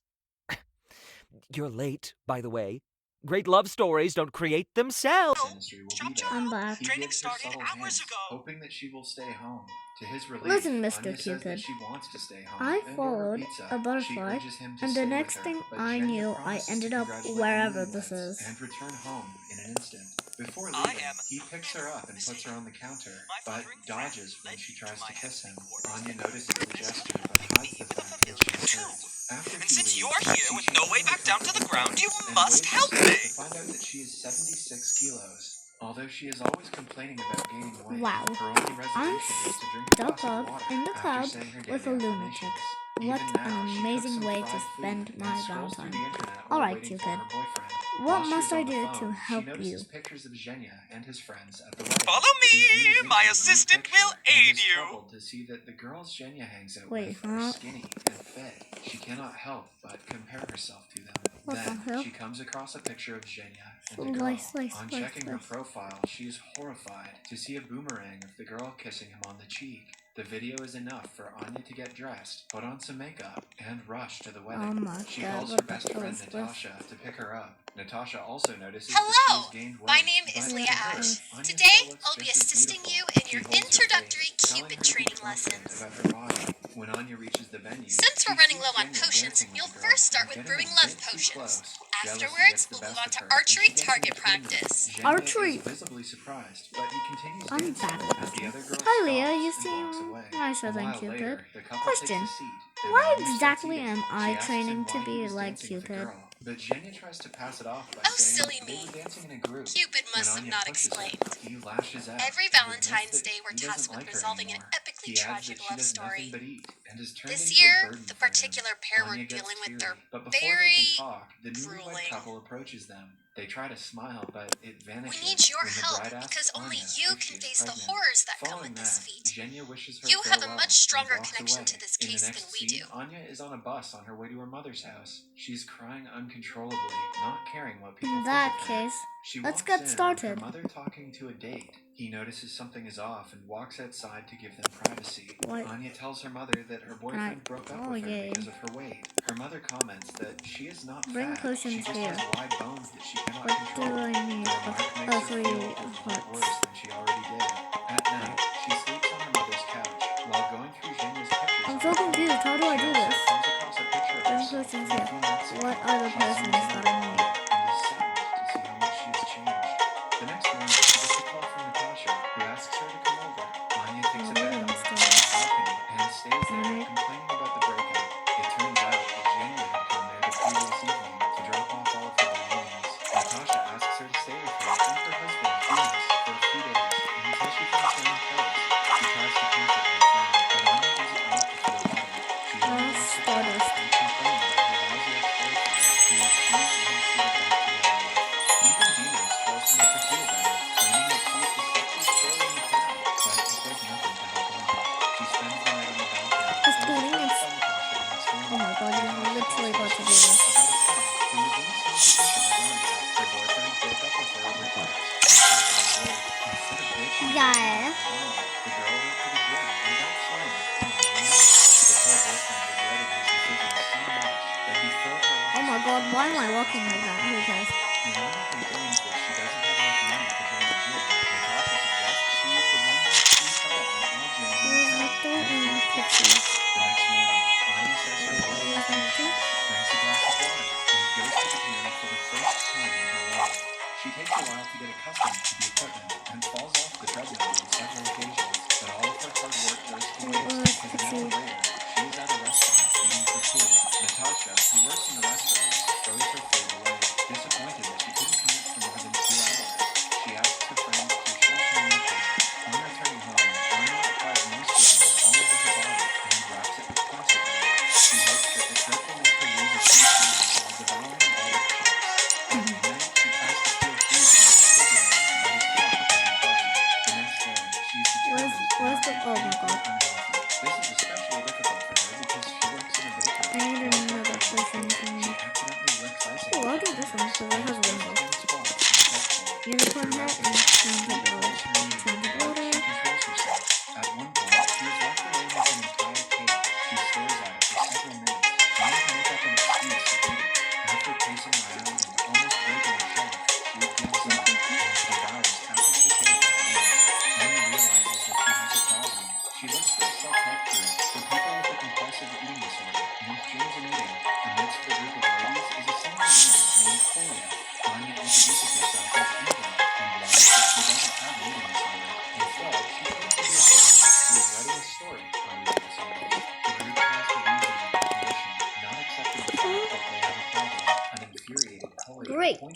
You're late, by the way. Great love stories don't create themselves. Industry will be there. I'm back. He gives her subtle hints, hoping that she will stay home. To his relief, Listen, Mr. Anya says that Cupid. she wants to stay home I and followed order pizza. a butterfly, She urges him to and stay the with next her, thing but I Zhenya knew, I promises ended to up congratulate wherever the this newlyweds is. and return home in an instant. Before leaving, he picks her up and puts her on the counter, but dodges when she tries to kiss him. Anya notices the gesture, but hides the fact that she's hurt. After And he since leaves, you're here she with no way changes back down to the comfort ground, you and must weighs help herself me. to find out that she is 76 kilos. Although she is always complaining about gaining weight, Wow. her only I'm resolution is to drink a stuck glass of up water in the after clouds saying her with a daily lunatic. affirmations. What Even now, an she amazing cooks some way fried to food spend and my scrolls through Valentine. the internet while Alright, waiting for Cupid. her boyfriend. What While she must is I on the do phone, to help she notices you? pictures of Zhenya and his friends at the wedding. Follow She zooms me. into My the group assistant picture will and aid is you. troubled to see that the girls Zhenya hangs out Wait, with are huh? skinny and fit. She cannot help but compare herself to them. What the Then hell? she comes across a picture of Zhenya and a girl. On checking her Slice. profile, she is horrified to see a boomerang of the girl kissing him on the cheek. The video is enough for Anya to get dressed, put on some makeup, and rush to the wedding. Oh my She God, calls her what the best hell friend is this? Natasha to pick her up. Natasha also notices Hello, that she has gained weight. my name is but Leah to her, Ash. Anya Today, still looks I'll be just as assisting beautiful. you in She your holds her introductory face, telling Cupid her to be training confident lessons. about her body. When Anya reaches the venue, Since we're she running sees low on Zhenya potions, dancing with you'll the girl first start and with getting brewing a love bit too potions. close. Jealousy Afterwards, gets the we'll move best on of to her, and she archery gets in target between them. practice. Zhenya Archery. is visibly surprised, but he continues I'm dancing bad at as the this. other girl Hi Leah, stops you and walks seem away. nicer A than while Cupid. later, the couple Question: takes a seat, and why Anya starts exactly eating. am She I asks training him to why he be was like dancing with the Cupid? girl, but Zhenya tries to pass it off by Oh, saying silly they me. were dancing in a group. Cupid When must have Anya not pushes explained. him, he lashes out Every and admits Valentine's that Day, we're he tasked doesn't with like her resolving an anymore. epically He adds tragic that she love does story. nothing but eat and has turned This into a year, burden the for him. particular pair we're Anya gets dealing with teary, are but before they very can talk, the newlywed grueling. couple approaches them. They try to smile, but it vanishes. We need your when the help bride asks because only Anya you if she can is face the pregnant. horrors that come Following with this that, feat. Zhenya wishes her You have a farewell much and stronger walks connection away. to this In the case than next we scene, do. Anya is on a bus on her way to her mother's house. She's crying uncontrollably, not caring what people In think that of her. case, She let's walks get in with started. her mother talking to a date. He notices something is off and walks outside to give them privacy. What? Anya tells her mother that her boyfriend broke up with her yay. because of her weight. Her mother comments that she is not Bring fat. potions She just here. has wide bones that she cannot What do control. I need? The remark makes her feel a whole lot worse than she already did. At night, she sleeps on her mother's couch while going through Zhenya's pictures. I'm on so her phone. confused. How do I She do also this? comes across a picture of Bring herself potions from a here. few months ago. What are the She zooms potions in that on I her need? mother and is saddened to see how much she has changed. The next morning, she gets a call from Natasha, who asks her to come over. Anya takes a bed on the balcony and stays there, complaining about the breakup. It turns out that Zhenya had come there the previous evening to drop off all of her belongings. Natasha asks her to stay with her and her husband, Venus, for a few days until she finds her own place. She tries to comfort her friend, but Anya doesn't make her feel better. She only wants to talk and complain about her lousy ex-boyfriend, who she wants to get back together with. Even Venus tries to make her feel better, claiming that she is the sexiest girl in the town, but it does nothing to help Anya. She spends the night on the balcony and is Spooning approached is... by Natasha the next morning. Oh my god, you Natasha literally tells got her to do story this. about a friend who was in the same position as Anya. Her boyfriend broke up with her over text, talking weight. Instead of bitching and Yeah. whining about Anya, the girl went to the gym and got slim in 1 month. The poor boyfriend regretted his decision so much that he threw her off Oh his my god, why am I just walking like that? Who cares? when Anya complains that she doesn't have enough money to join the gym, Natasha suggests she use the one-day free trial in all gyms in the town and do it for free. The next morning, Anya says her morning affirmations, drinks a glass of water, and goes to the gym for the first time in her life. She takes a while to get accustomed to the equipment and falls off the treadmill on several occasions, but all of her hard work goes to waste because an hour later, she is at a restaurant eating for food. Natasha, who works in the restaurant, throws her food away, disappointed that she couldn't come for more than 2 hours. She asks her friends to show some mercy. On returning home, Anya applies moisturizer all over her body and wraps it with plastic wrap. She hopes that the trick will make her lose a few pounds while devouring a bag of chips. At midnight, she tries to steal food from the refrigerator, but is caught by Natasha. The next day, she is determined Where's not the... to Oh eat my god. anything unhealthy. This is especially difficult for her because she works in a bakery. I need While another preparing the potion. cake, she accidentally licks icing Oh, with I'll her do this one fingers because it and has a gets rainbow. 10 spots on the textile. Unicorn After hat wrapping and it, change he the tells her knee, change the but order. she controls herself. At one point, she is left alone with an entire cake. She stares at it for several minutes, trying to make up an excuse to eat it. After pacing around and almost breaking a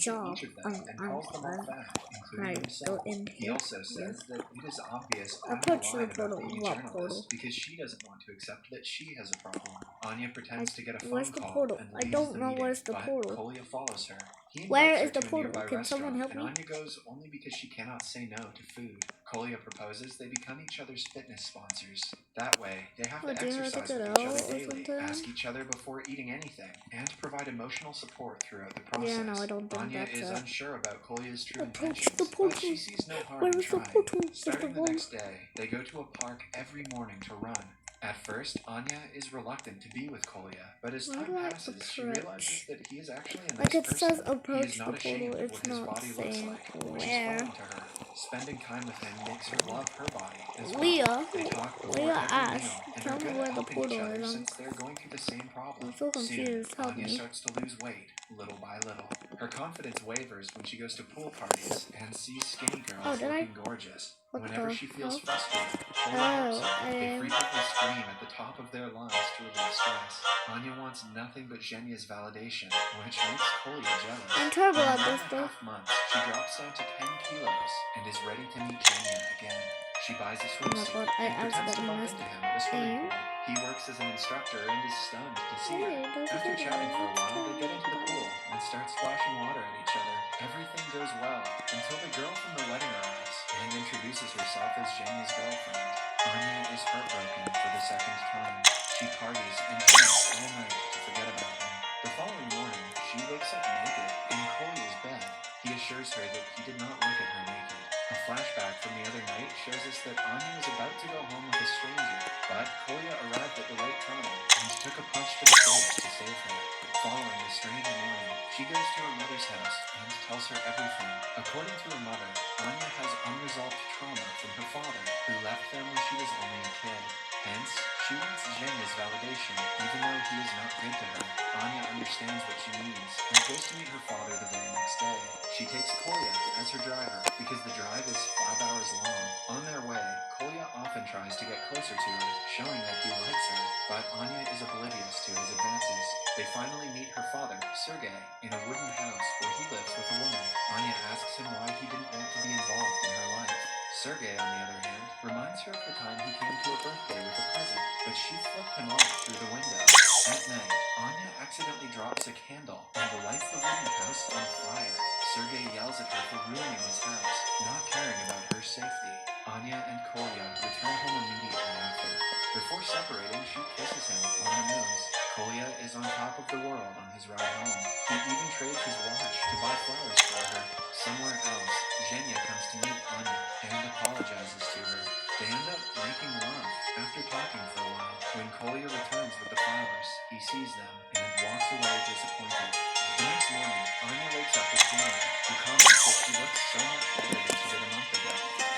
job. each of them and calls them all fat, including Right, himself. so in He also says that it is obvious I Anya put you lied about portal. being a What journalist portal? because she doesn't want to accept that she has a problem. Anya pretends to get a phone Where's the call portal? and I leaves don't the know meeting, where's the but portal. Kolya follows her. He Where invites her is the to a portal? nearby Can someone restaurant, help and me? Anya goes only because she cannot say no to food. Kolya proposes they become each other's fitness sponsors. That way, they have to Do you have to exercise get with out each other or daily, something? ask each other before eating anything, and provide emotional support throughout the process. Yeah, no, I don't think Anya that's is it. unsure about Kolya's true Approach intentions, the but portal. she sees no harm Where in is the trying. portal? Starting the next day, they go to a park every morning to run. At first, Anya is reluctant to be with Kolya, but as Where time do I passes, she realizes that he is actually a nice Like it person. says He is approach the not ashamed portal, of it's what his not body looks saying like, which is where. foreign to her. Spending time with him makes her love her body as well. Leah, They talk before Leah every Ash, meal and tell are me good where at the helping each portal other is. since they're going through the same problem. I'm so confused, Soon, help Anya me. starts to lose weight, little by little. Her confidence wavers when she goes to pool parties and sees skinny girls looking gorgeous. What Whenever the she feels hell? frustrated, Kolya helps her. They frequently scream at the top of their lungs to relieve stress. Anya wants nothing but Zhenya's validation, which makes Kolya jealous. I'm terrible In at this 1.5 months, she drops down to 10 kilos and is ready to meet Zhenya again. She buys a Oh my swimsuit god, I and pretends to accidentally bump missed into him at a swimming aim. pool. He works as an instructor and is stunned to see her. Hey, does After it chatting for a work? while, they get into the pool and start splashing water at each other. Everything goes well until the girl from the wedding arrives and introduces herself as Zhenya's girlfriend. Anya is heartbroken for the second time. She parties and drinks all night to forget about him. The following morning, she wakes up naked in Kolya's bed. He assures her that he did not look at her naked. A flashback from the other night shows us that Anya was about to go home with a stranger, but Kolya arrived at the right time and took a punch to the face to save her. Following the strange morning, she goes to her mother's house and tells her everything. According to her mother, Anya has unresolved trauma from her father, who left them when she was only a kid. Hence, she wants Zhenya's validation, even though he is not good to her. Anya understands what she needs and goes to meet her father the very next day. She takes Kolya as her driver because the drive is 5 hours long. On their way, Kolya often tries to get closer to her, showing that he likes her, but Anya is oblivious to his advances. They finally meet her father, Sergei, in a wooden house where he lives with a woman. Anya asks him why he didn't want to be involved in her life. Sergei, on the other hand, reminds her of the time he came to her birthday with a present, but she flipped him off through the window. At night, Anya accidentally drops a candle and lights the wooden house on fire. Sergei yells at her for ruining his house, not caring about her safety. Anya and Kolya return home immediately after. Before separating, she kisses him on the nose. Kolya is on top of the world on his ride home. He even trades his watch to buy flowers for her. Somewhere else, Zhenya comes to meet Anya and apologizes to her. They end up making love after talking for a while. When Kolya returns with the flowers, he sees them and walks away disappointed. The next morning, Anya wakes up with Zhenya, who comments that she looks so much better than she did a month ago.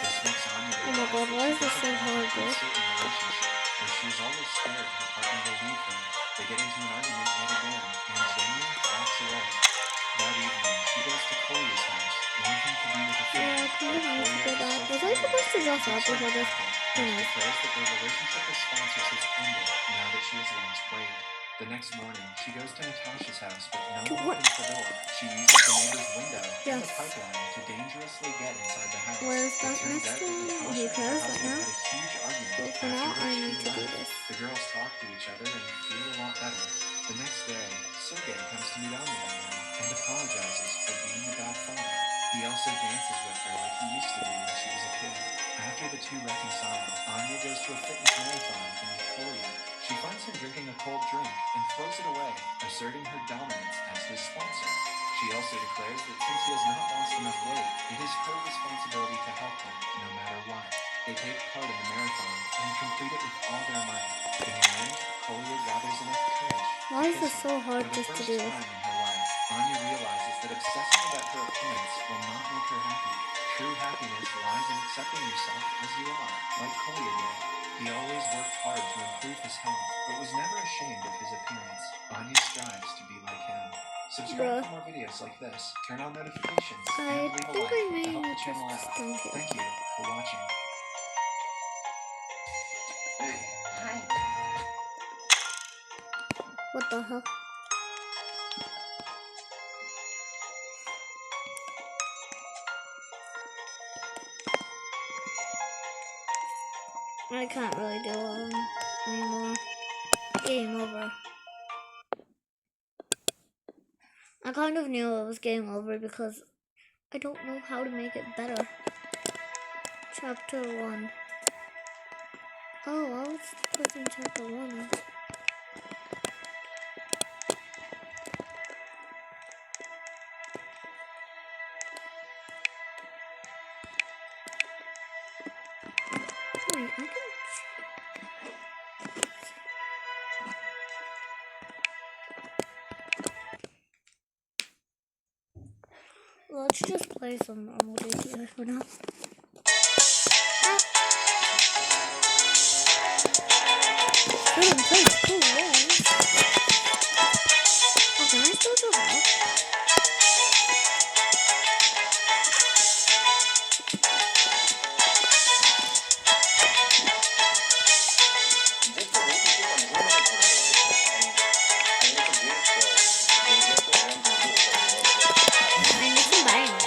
This makes Anya Oh my realize god, that why she is this doesn't so want hard, a bro? certain relationship, where she is always scared her partner will leave her. They get into an argument yet again, and Zhenya walks away. That evening, she goes to Kolya's house, wanting to be with a Yeah, friend, I kind but of need to Kolya go is back. so Was I furious supposed to that dress she up gets her before this? apple Who and knows? declares that their relationship as sponsors has ended now that she has lost weight. The next morning, she goes to Natasha's house, but no one What? opens the door. She uses the neighbor's window and Yes. the pipeline to dangerously get inside the house. Where's It that turns next out that one? Natasha Who and her cares right husband now? had a huge argument, But for after now, I which need he to do left. this. The girls talk to each other and feel a lot better. The next day, Sergei comes to meet Anya again and apologizes for being a bad father. He also dances with her like he used to do when she was a kid. After the two reconcile, Anya goes to a fitness marathon to meet Kolya. She finds him drinking a cold drink and throws it away, asserting her dominance as his sponsor. She also declares that since he has not lost enough weight, it is her responsibility to help him, no matter what. They take part in the marathon and complete it with all their might. In the end, Kolya gathers enough courage Why to is kiss this him. so hard For the just to first do? time in her life, Anya realizes that obsessing about her appearance will not make her happy. True happiness lies in accepting yourself as you are, like Kolya did. He always worked hard to improve his health, but was never ashamed of his appearance. Anya strives to be like him. Subscribe for more videos like this, turn on notifications, I and leave a think like I to may help the just channel out. thank you. Thank you for watching. Hi. What the hell? I can't really do anymore. Game over. I kind of knew it was game over because I don't know how to make it better. Chapter 1. Oh, I was putting chapter 1. Wait, I can... Let's just play some normal GTA for now. Couldn't play cool games. Oh, can I still do that? I need some bangers.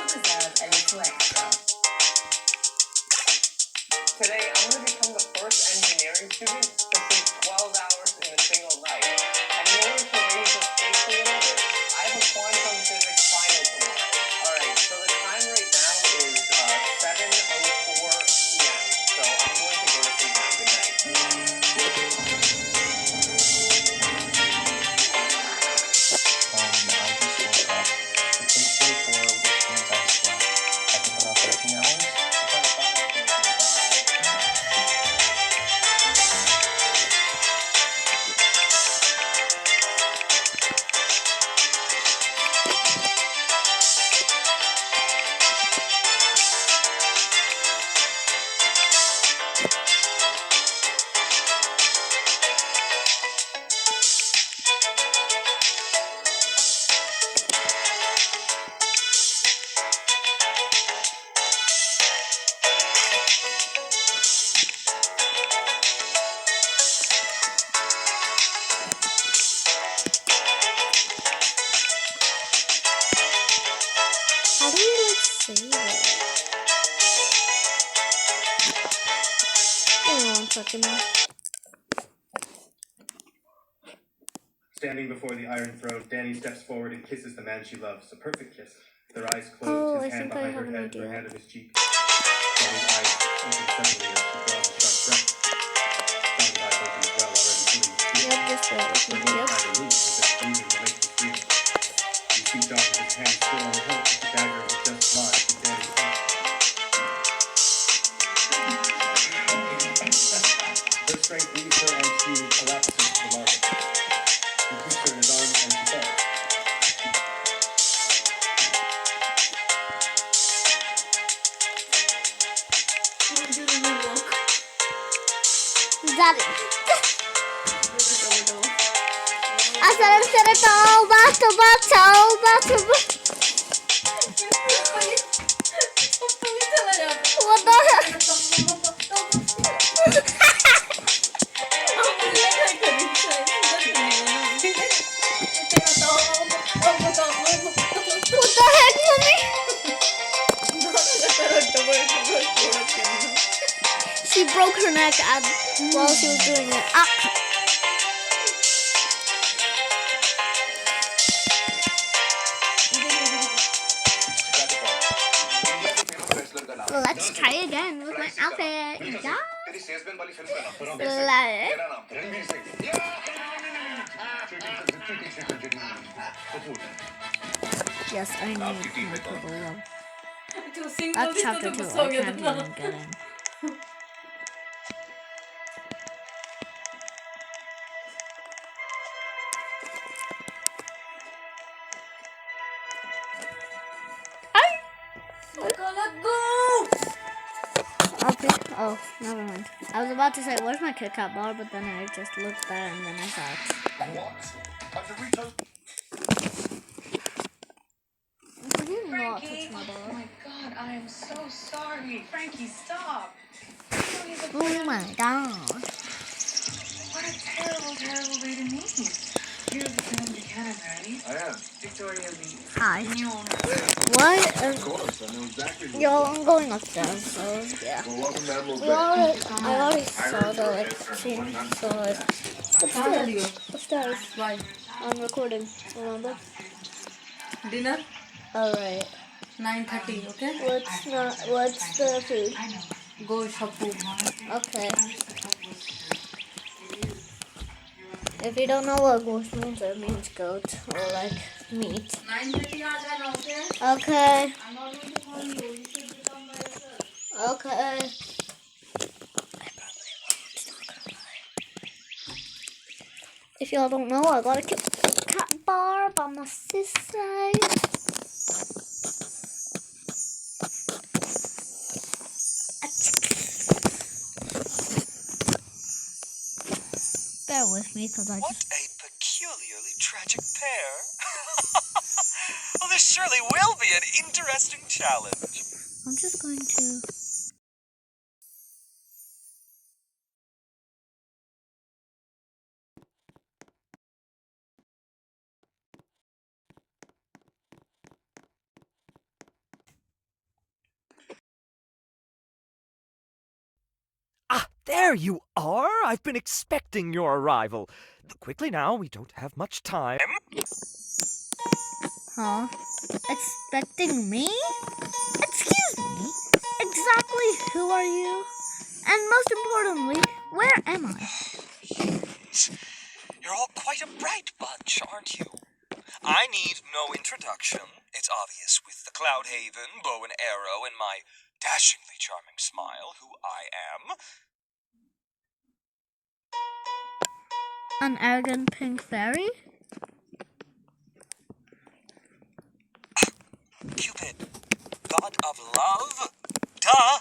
deserve a little extra. Today, I'm going to become the first engineering student to sleep 12 hours in a single night. And in order to raise the stakes a little bit, I have a quantum physics final tomorrow. Alright, so the time right now is 7:04 p.m. So I'm going to go to sleep now. Good night. I just woke up. It's 8:44, which means I slept, I think, about 13 hours. How do we like save it? Hold on 1 second. Standing before the Iron Throne, Dany steps forward and kisses the man she loves. A perfect kiss. Their eyes closed, Oh, his I hand think I behind her have an head, her idea. hand on his cheek. Dany's eyes open suddenly as she draws a sharp breath. John's eyes open as well, already feeling fear. Yep, just bear with Her me. lips Yep. try to move as if moving will make you scream. You see John with his hand still on the hilt of the dagger he just lodged in Dany's heart. Her strength leaves her and she collapses to the marble. He keeps her in his arms and she falls. That I said it all back to back to back to back. What the What the heck, mommy? She broke her neck while she was doing it. Ah. Well, let's try again with my outfit. Yeah. Yes, I need my purple love. That's chapter 2. I can't even get in. Oh, never mind. I was about to say, where's my Kit Kat bar? But then I just looked there and then I saw it. I did not touch my Oh bar. my god, I am so sorry. Frankie, stop. Oh my god. What a terrible, terrible way to meet. You're returning to Canada, right? I am. Victoria Lee. Hi. New owner. What? Of course, I know exactly. Yo, I'm going upstairs, so yeah. Well, welcome to Admiral I already saw the scene, so upstairs. Why? I'm recording, remember? Dinner? Alright. 9:30. Okay. What's the food? Go shopoo. Okay. If you don't know what ghost means, it means goat or like meat. 9:30 aa jana, okay? Okay. I'm not going to call you. You should become by yourself. Okay. If y'all don't know, I got a Kit Kat bar by my sister. Bear with me, because I What just... a peculiarly tragic pair. Well, this surely will be an interesting challenge. I'm just going to... There you are! I've been expecting your arrival. Quickly now, we don't have much time. Huh? Expecting me? Excuse me? Exactly who are you? And most importantly, where am I? You're all quite a bright bunch, aren't you? I need no introduction. It's obvious with the Cloud Haven, bow and arrow, and my dashingly charming smile who I am. An arrogant pink fairy? Cupid, god of love? Duh!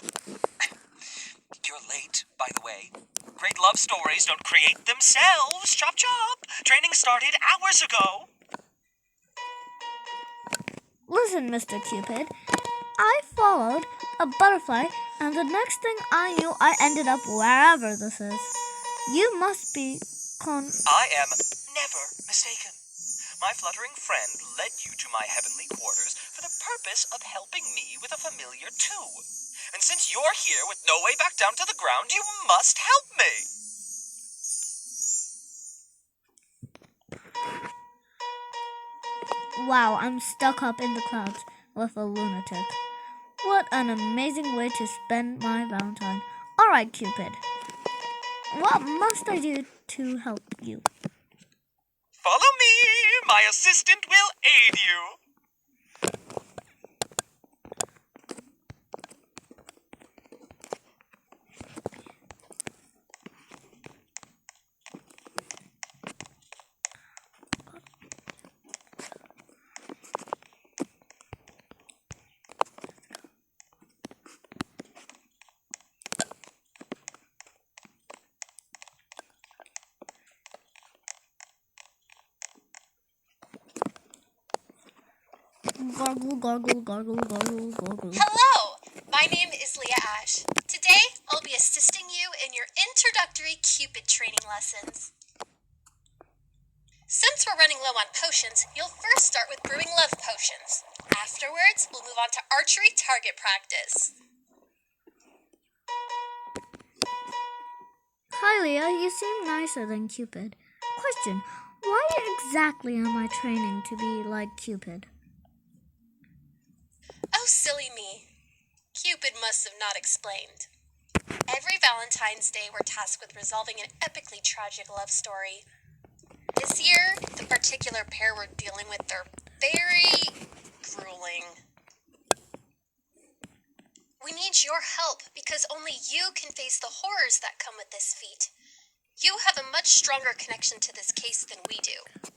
You're late, by the way. Great love stories don't create themselves. Chop chop! Training started hours ago. Listen, Mr. Cupid. I followed a butterfly, and the next thing I knew, I ended up wherever this is. You must be I am never mistaken. My fluttering friend led you to my heavenly quarters for the purpose of helping me with a familiar too. And since you're here with no way back down to the ground, you must help me. Wow, I'm stuck up in the clouds with a lunatic. What an amazing way to spend my Valentine. Alright, Cupid. What must I do to help you? Follow me. My assistant will aid you. Gargle, gargle, gargle, gargle, gargle. Hello! My name is Leah Ash. Today, I'll be assisting you in your introductory Cupid training lessons. Since we're running low on potions, you'll first start with brewing love potions. Afterwards, we'll move on to archery target practice. Hi, Leah. You seem nicer than Cupid. Question: why exactly am I training to be like Cupid? Oh, silly me. Cupid must have not explained. Every Valentine's Day, we're tasked with resolving an epically tragic love story. This year, the particular pair we're dealing with are very grueling. We need your help because only you can face the horrors that come with this feat. You have a much stronger connection to this case than we do.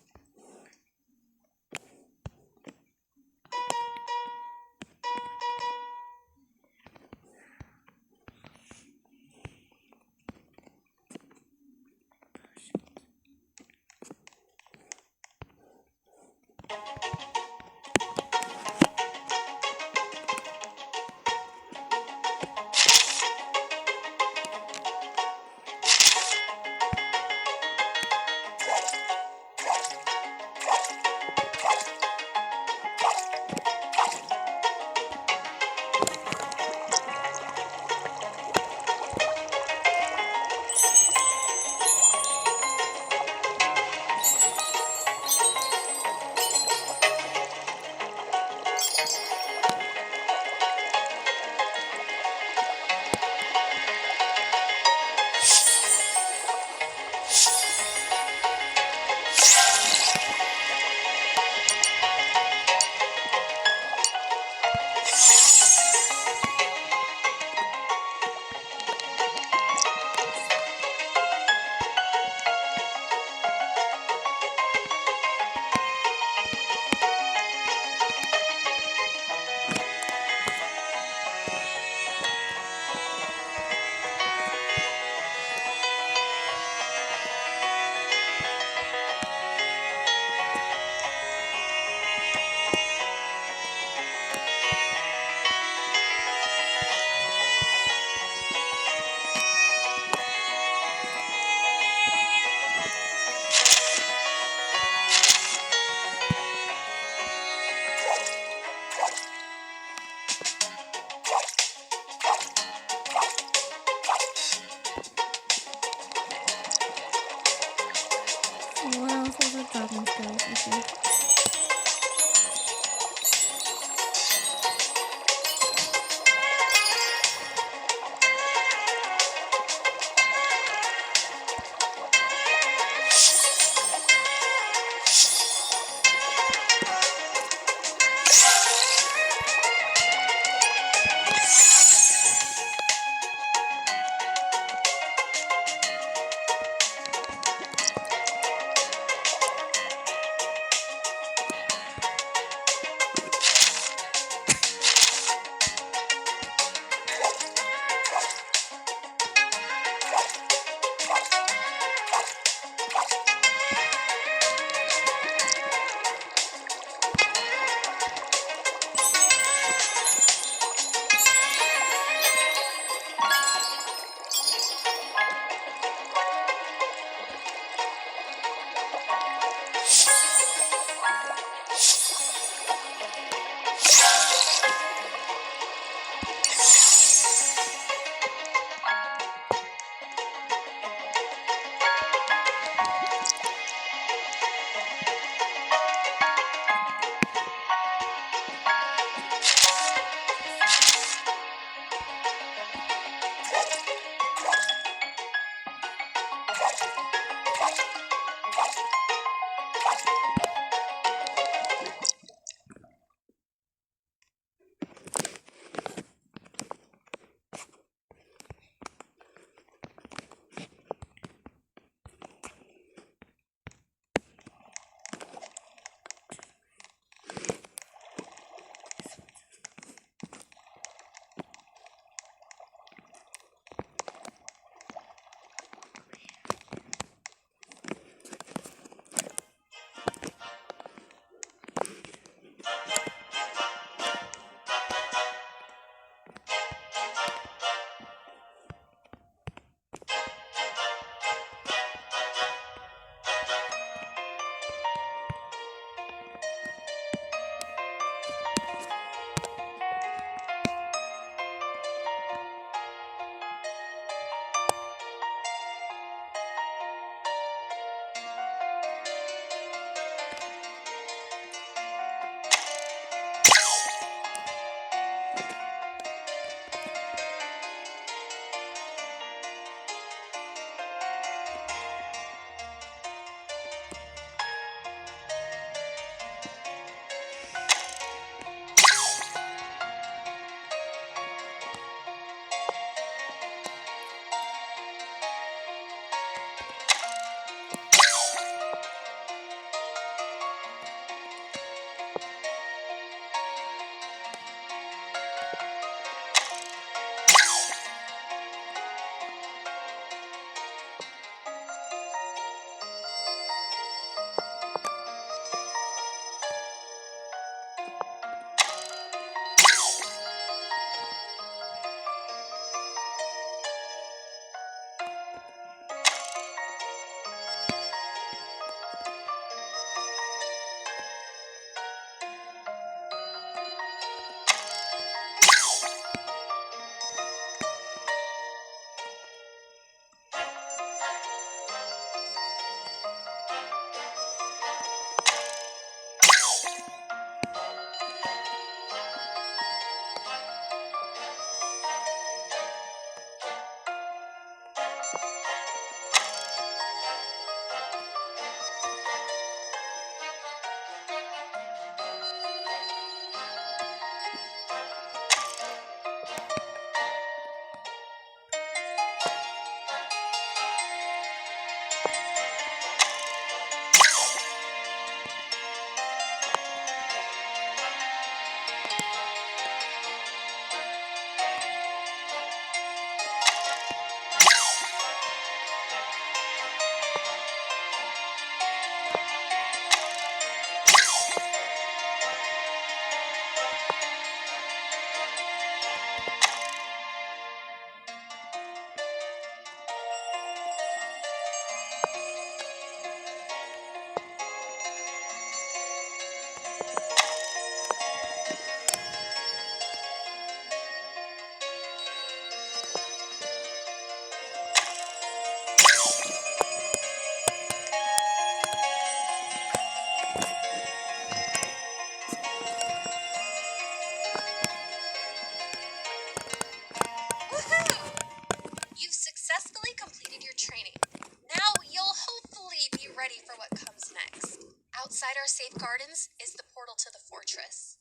dangerous.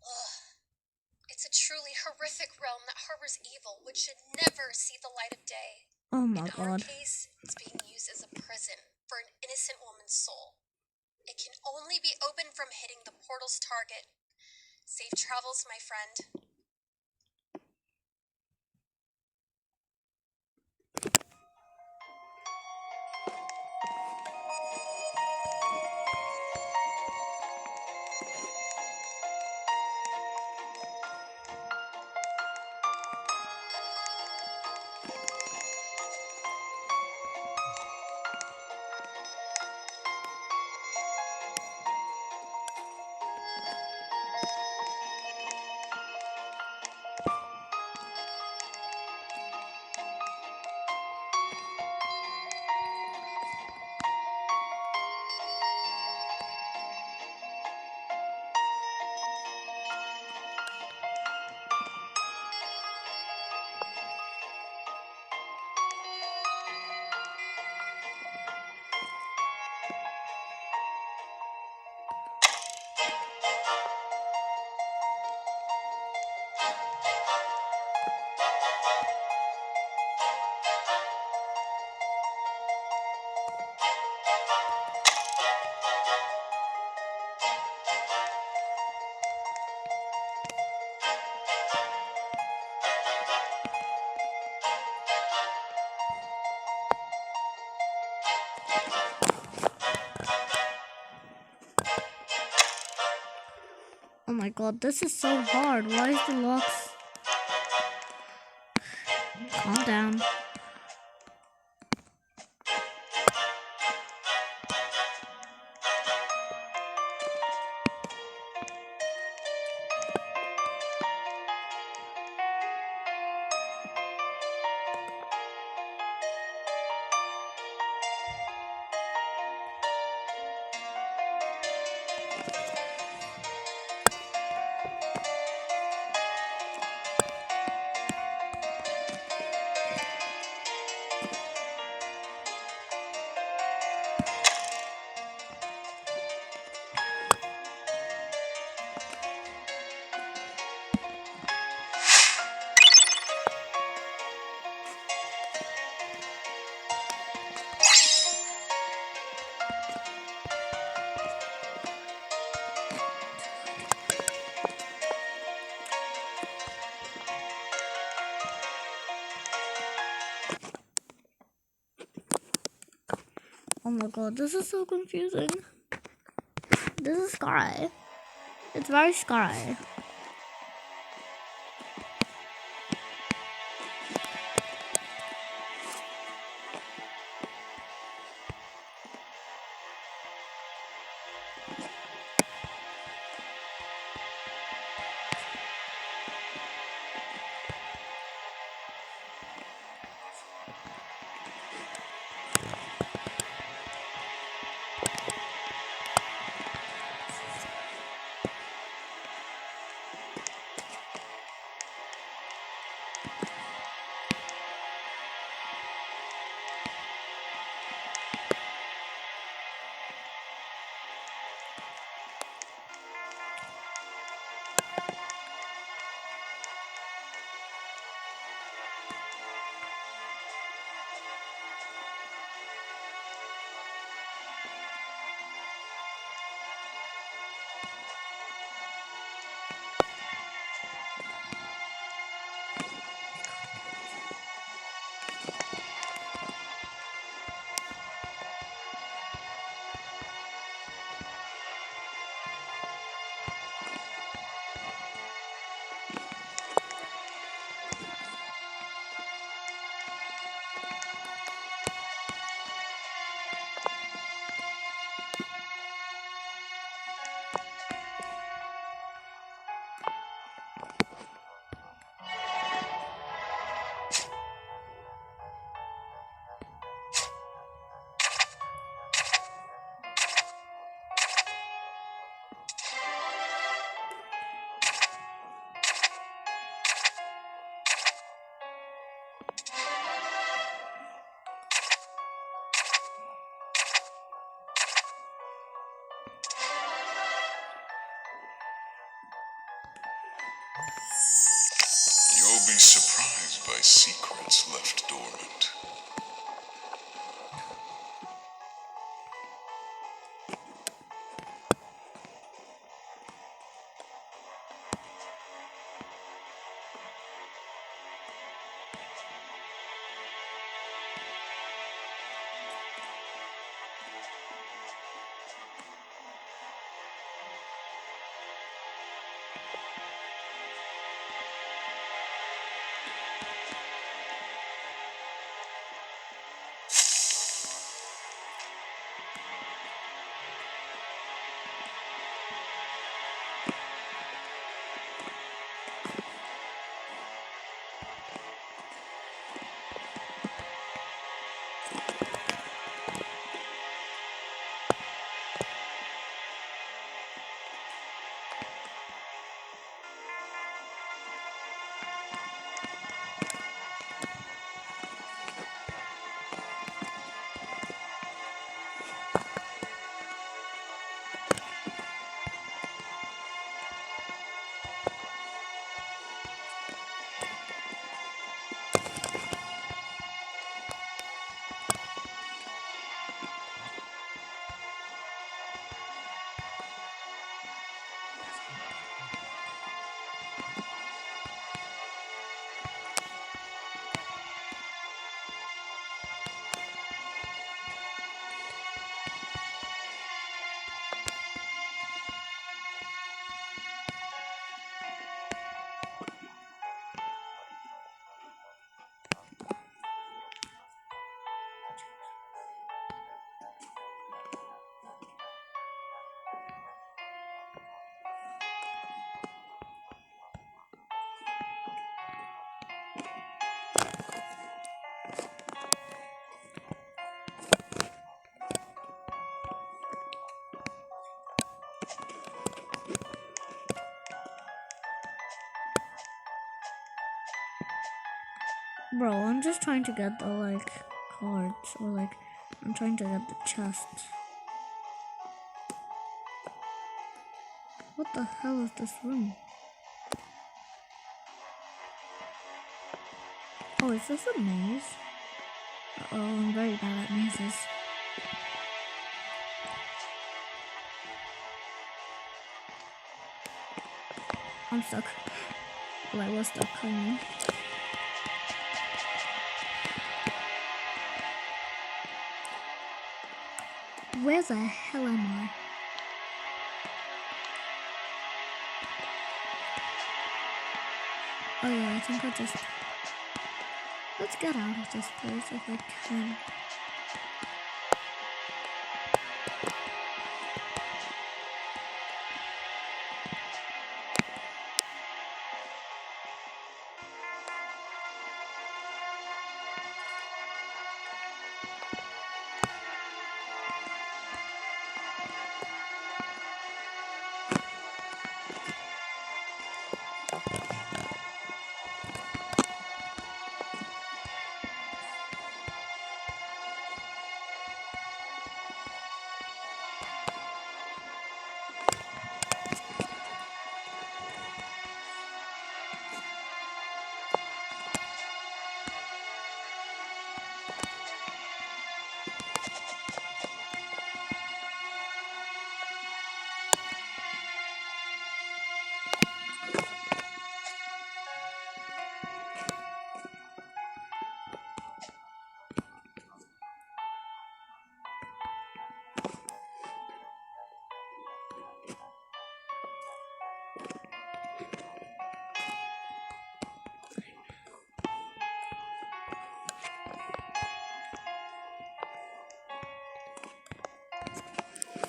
Ugh. It's a truly horrific realm that harbors evil, which should never see the light of day. Oh my In our god. case, it's being used as a prison for an innocent woman's soul. It can only be opened from hitting the portal's target. Safe travels, my friend. Oh my god, this is so hard. Why is the locks? Calm down. Oh my god, this is so confusing. This is scary. It's very scary. You'll be surprised by secrets left dormant. Bro, I'm just trying to get the, like, cards, or, like, I'm trying to get the chests. What the hell is this room? Oh, is this a maze? Uh-oh, I'm very bad at mazes. I'm stuck. Well, I was stuck, I mean. Where the hell am I? Oh yeah, I think I'll just... Let's get out of this place if I can.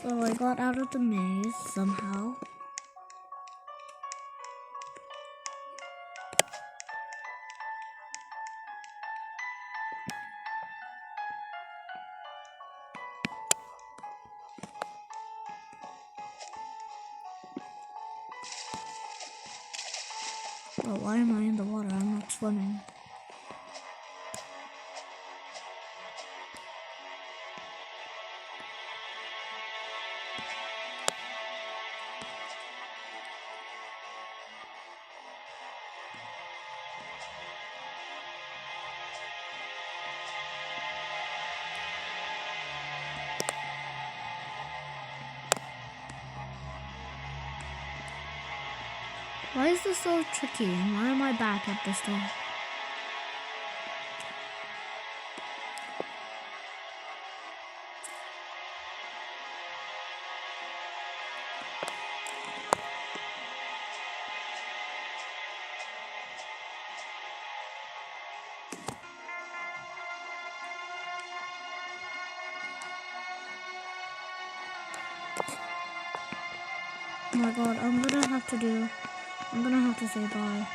So I got out of the maze somehow. Well, why am I in the water? I'm not swimming. Why is this so tricky? Why am I back at this door? Oh my god, I'm gonna have to say bye.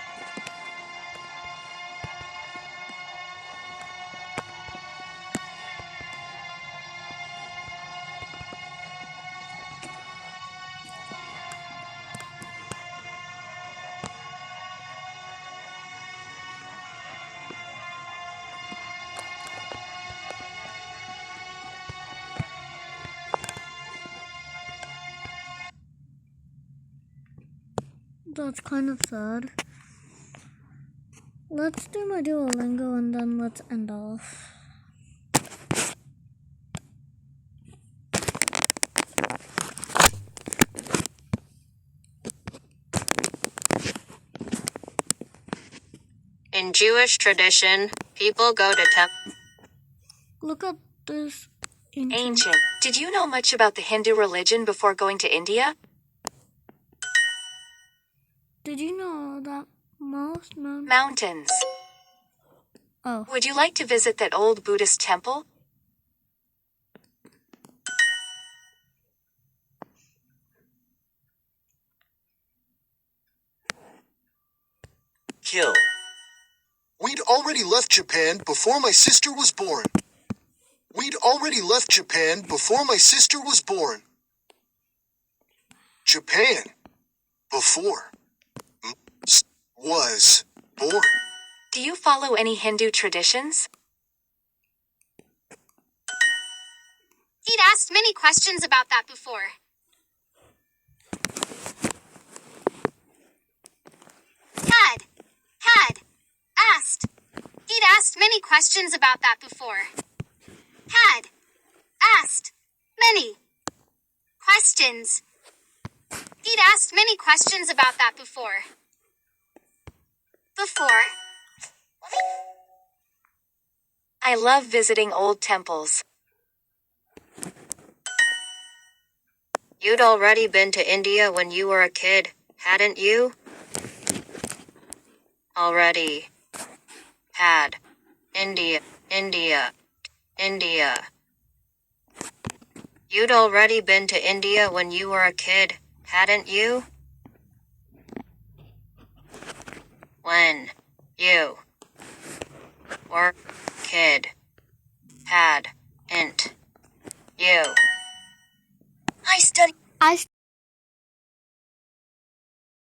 That's kind of sad. Let's do my Duolingo and then let's end off. In Jewish tradition, people go to temple. Look at this Ancient. Did you know much about the Hindu religion before going to India? Did you know that most mountains? Oh. Would you like to visit that old Buddhist temple? Kill. We'd already left Japan before my sister was born. We'd already left Japan before my sister was born. Japan. Before. Was. Born. Do you follow any Hindu traditions? He'd asked many questions about that before. Had asked. He'd asked many questions about that before. Had asked many questions. He'd asked many questions about that before. Before. I love visiting old temples. You'd already been to India when you were a kid, hadn't you? Already. Had. India. You'd already been to India when you were a kid, hadn't you? When you were kid, hadn't you? I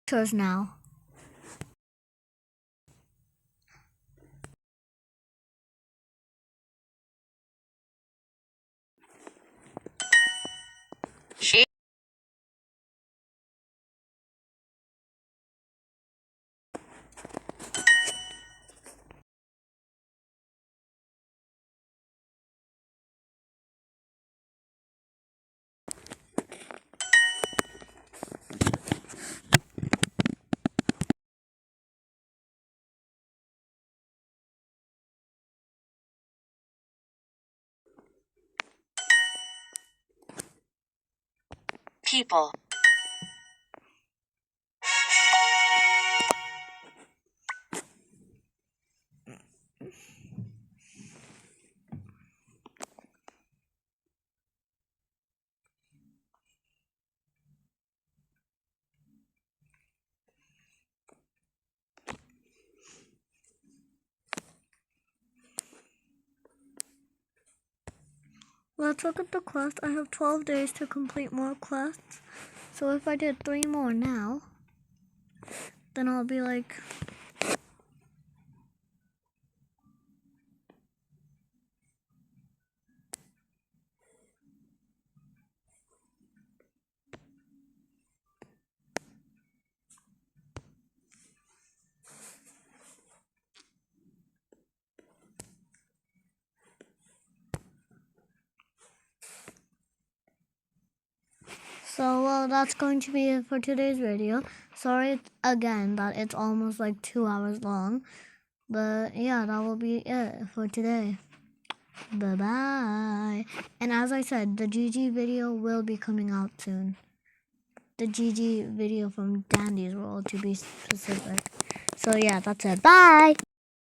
chose now. She People. Let's look at the quest. I have 12 days to complete more quests. So if I did 3 more now, then I'll be like... So, well, that's going to be it for today's video. Sorry again that it's almost like 2 hours long. But yeah, that will be it for today. Bye-bye. And as I said, the GG video will be coming out soon. The GG video from Dandy's World, to be specific. So yeah, that's it. Bye!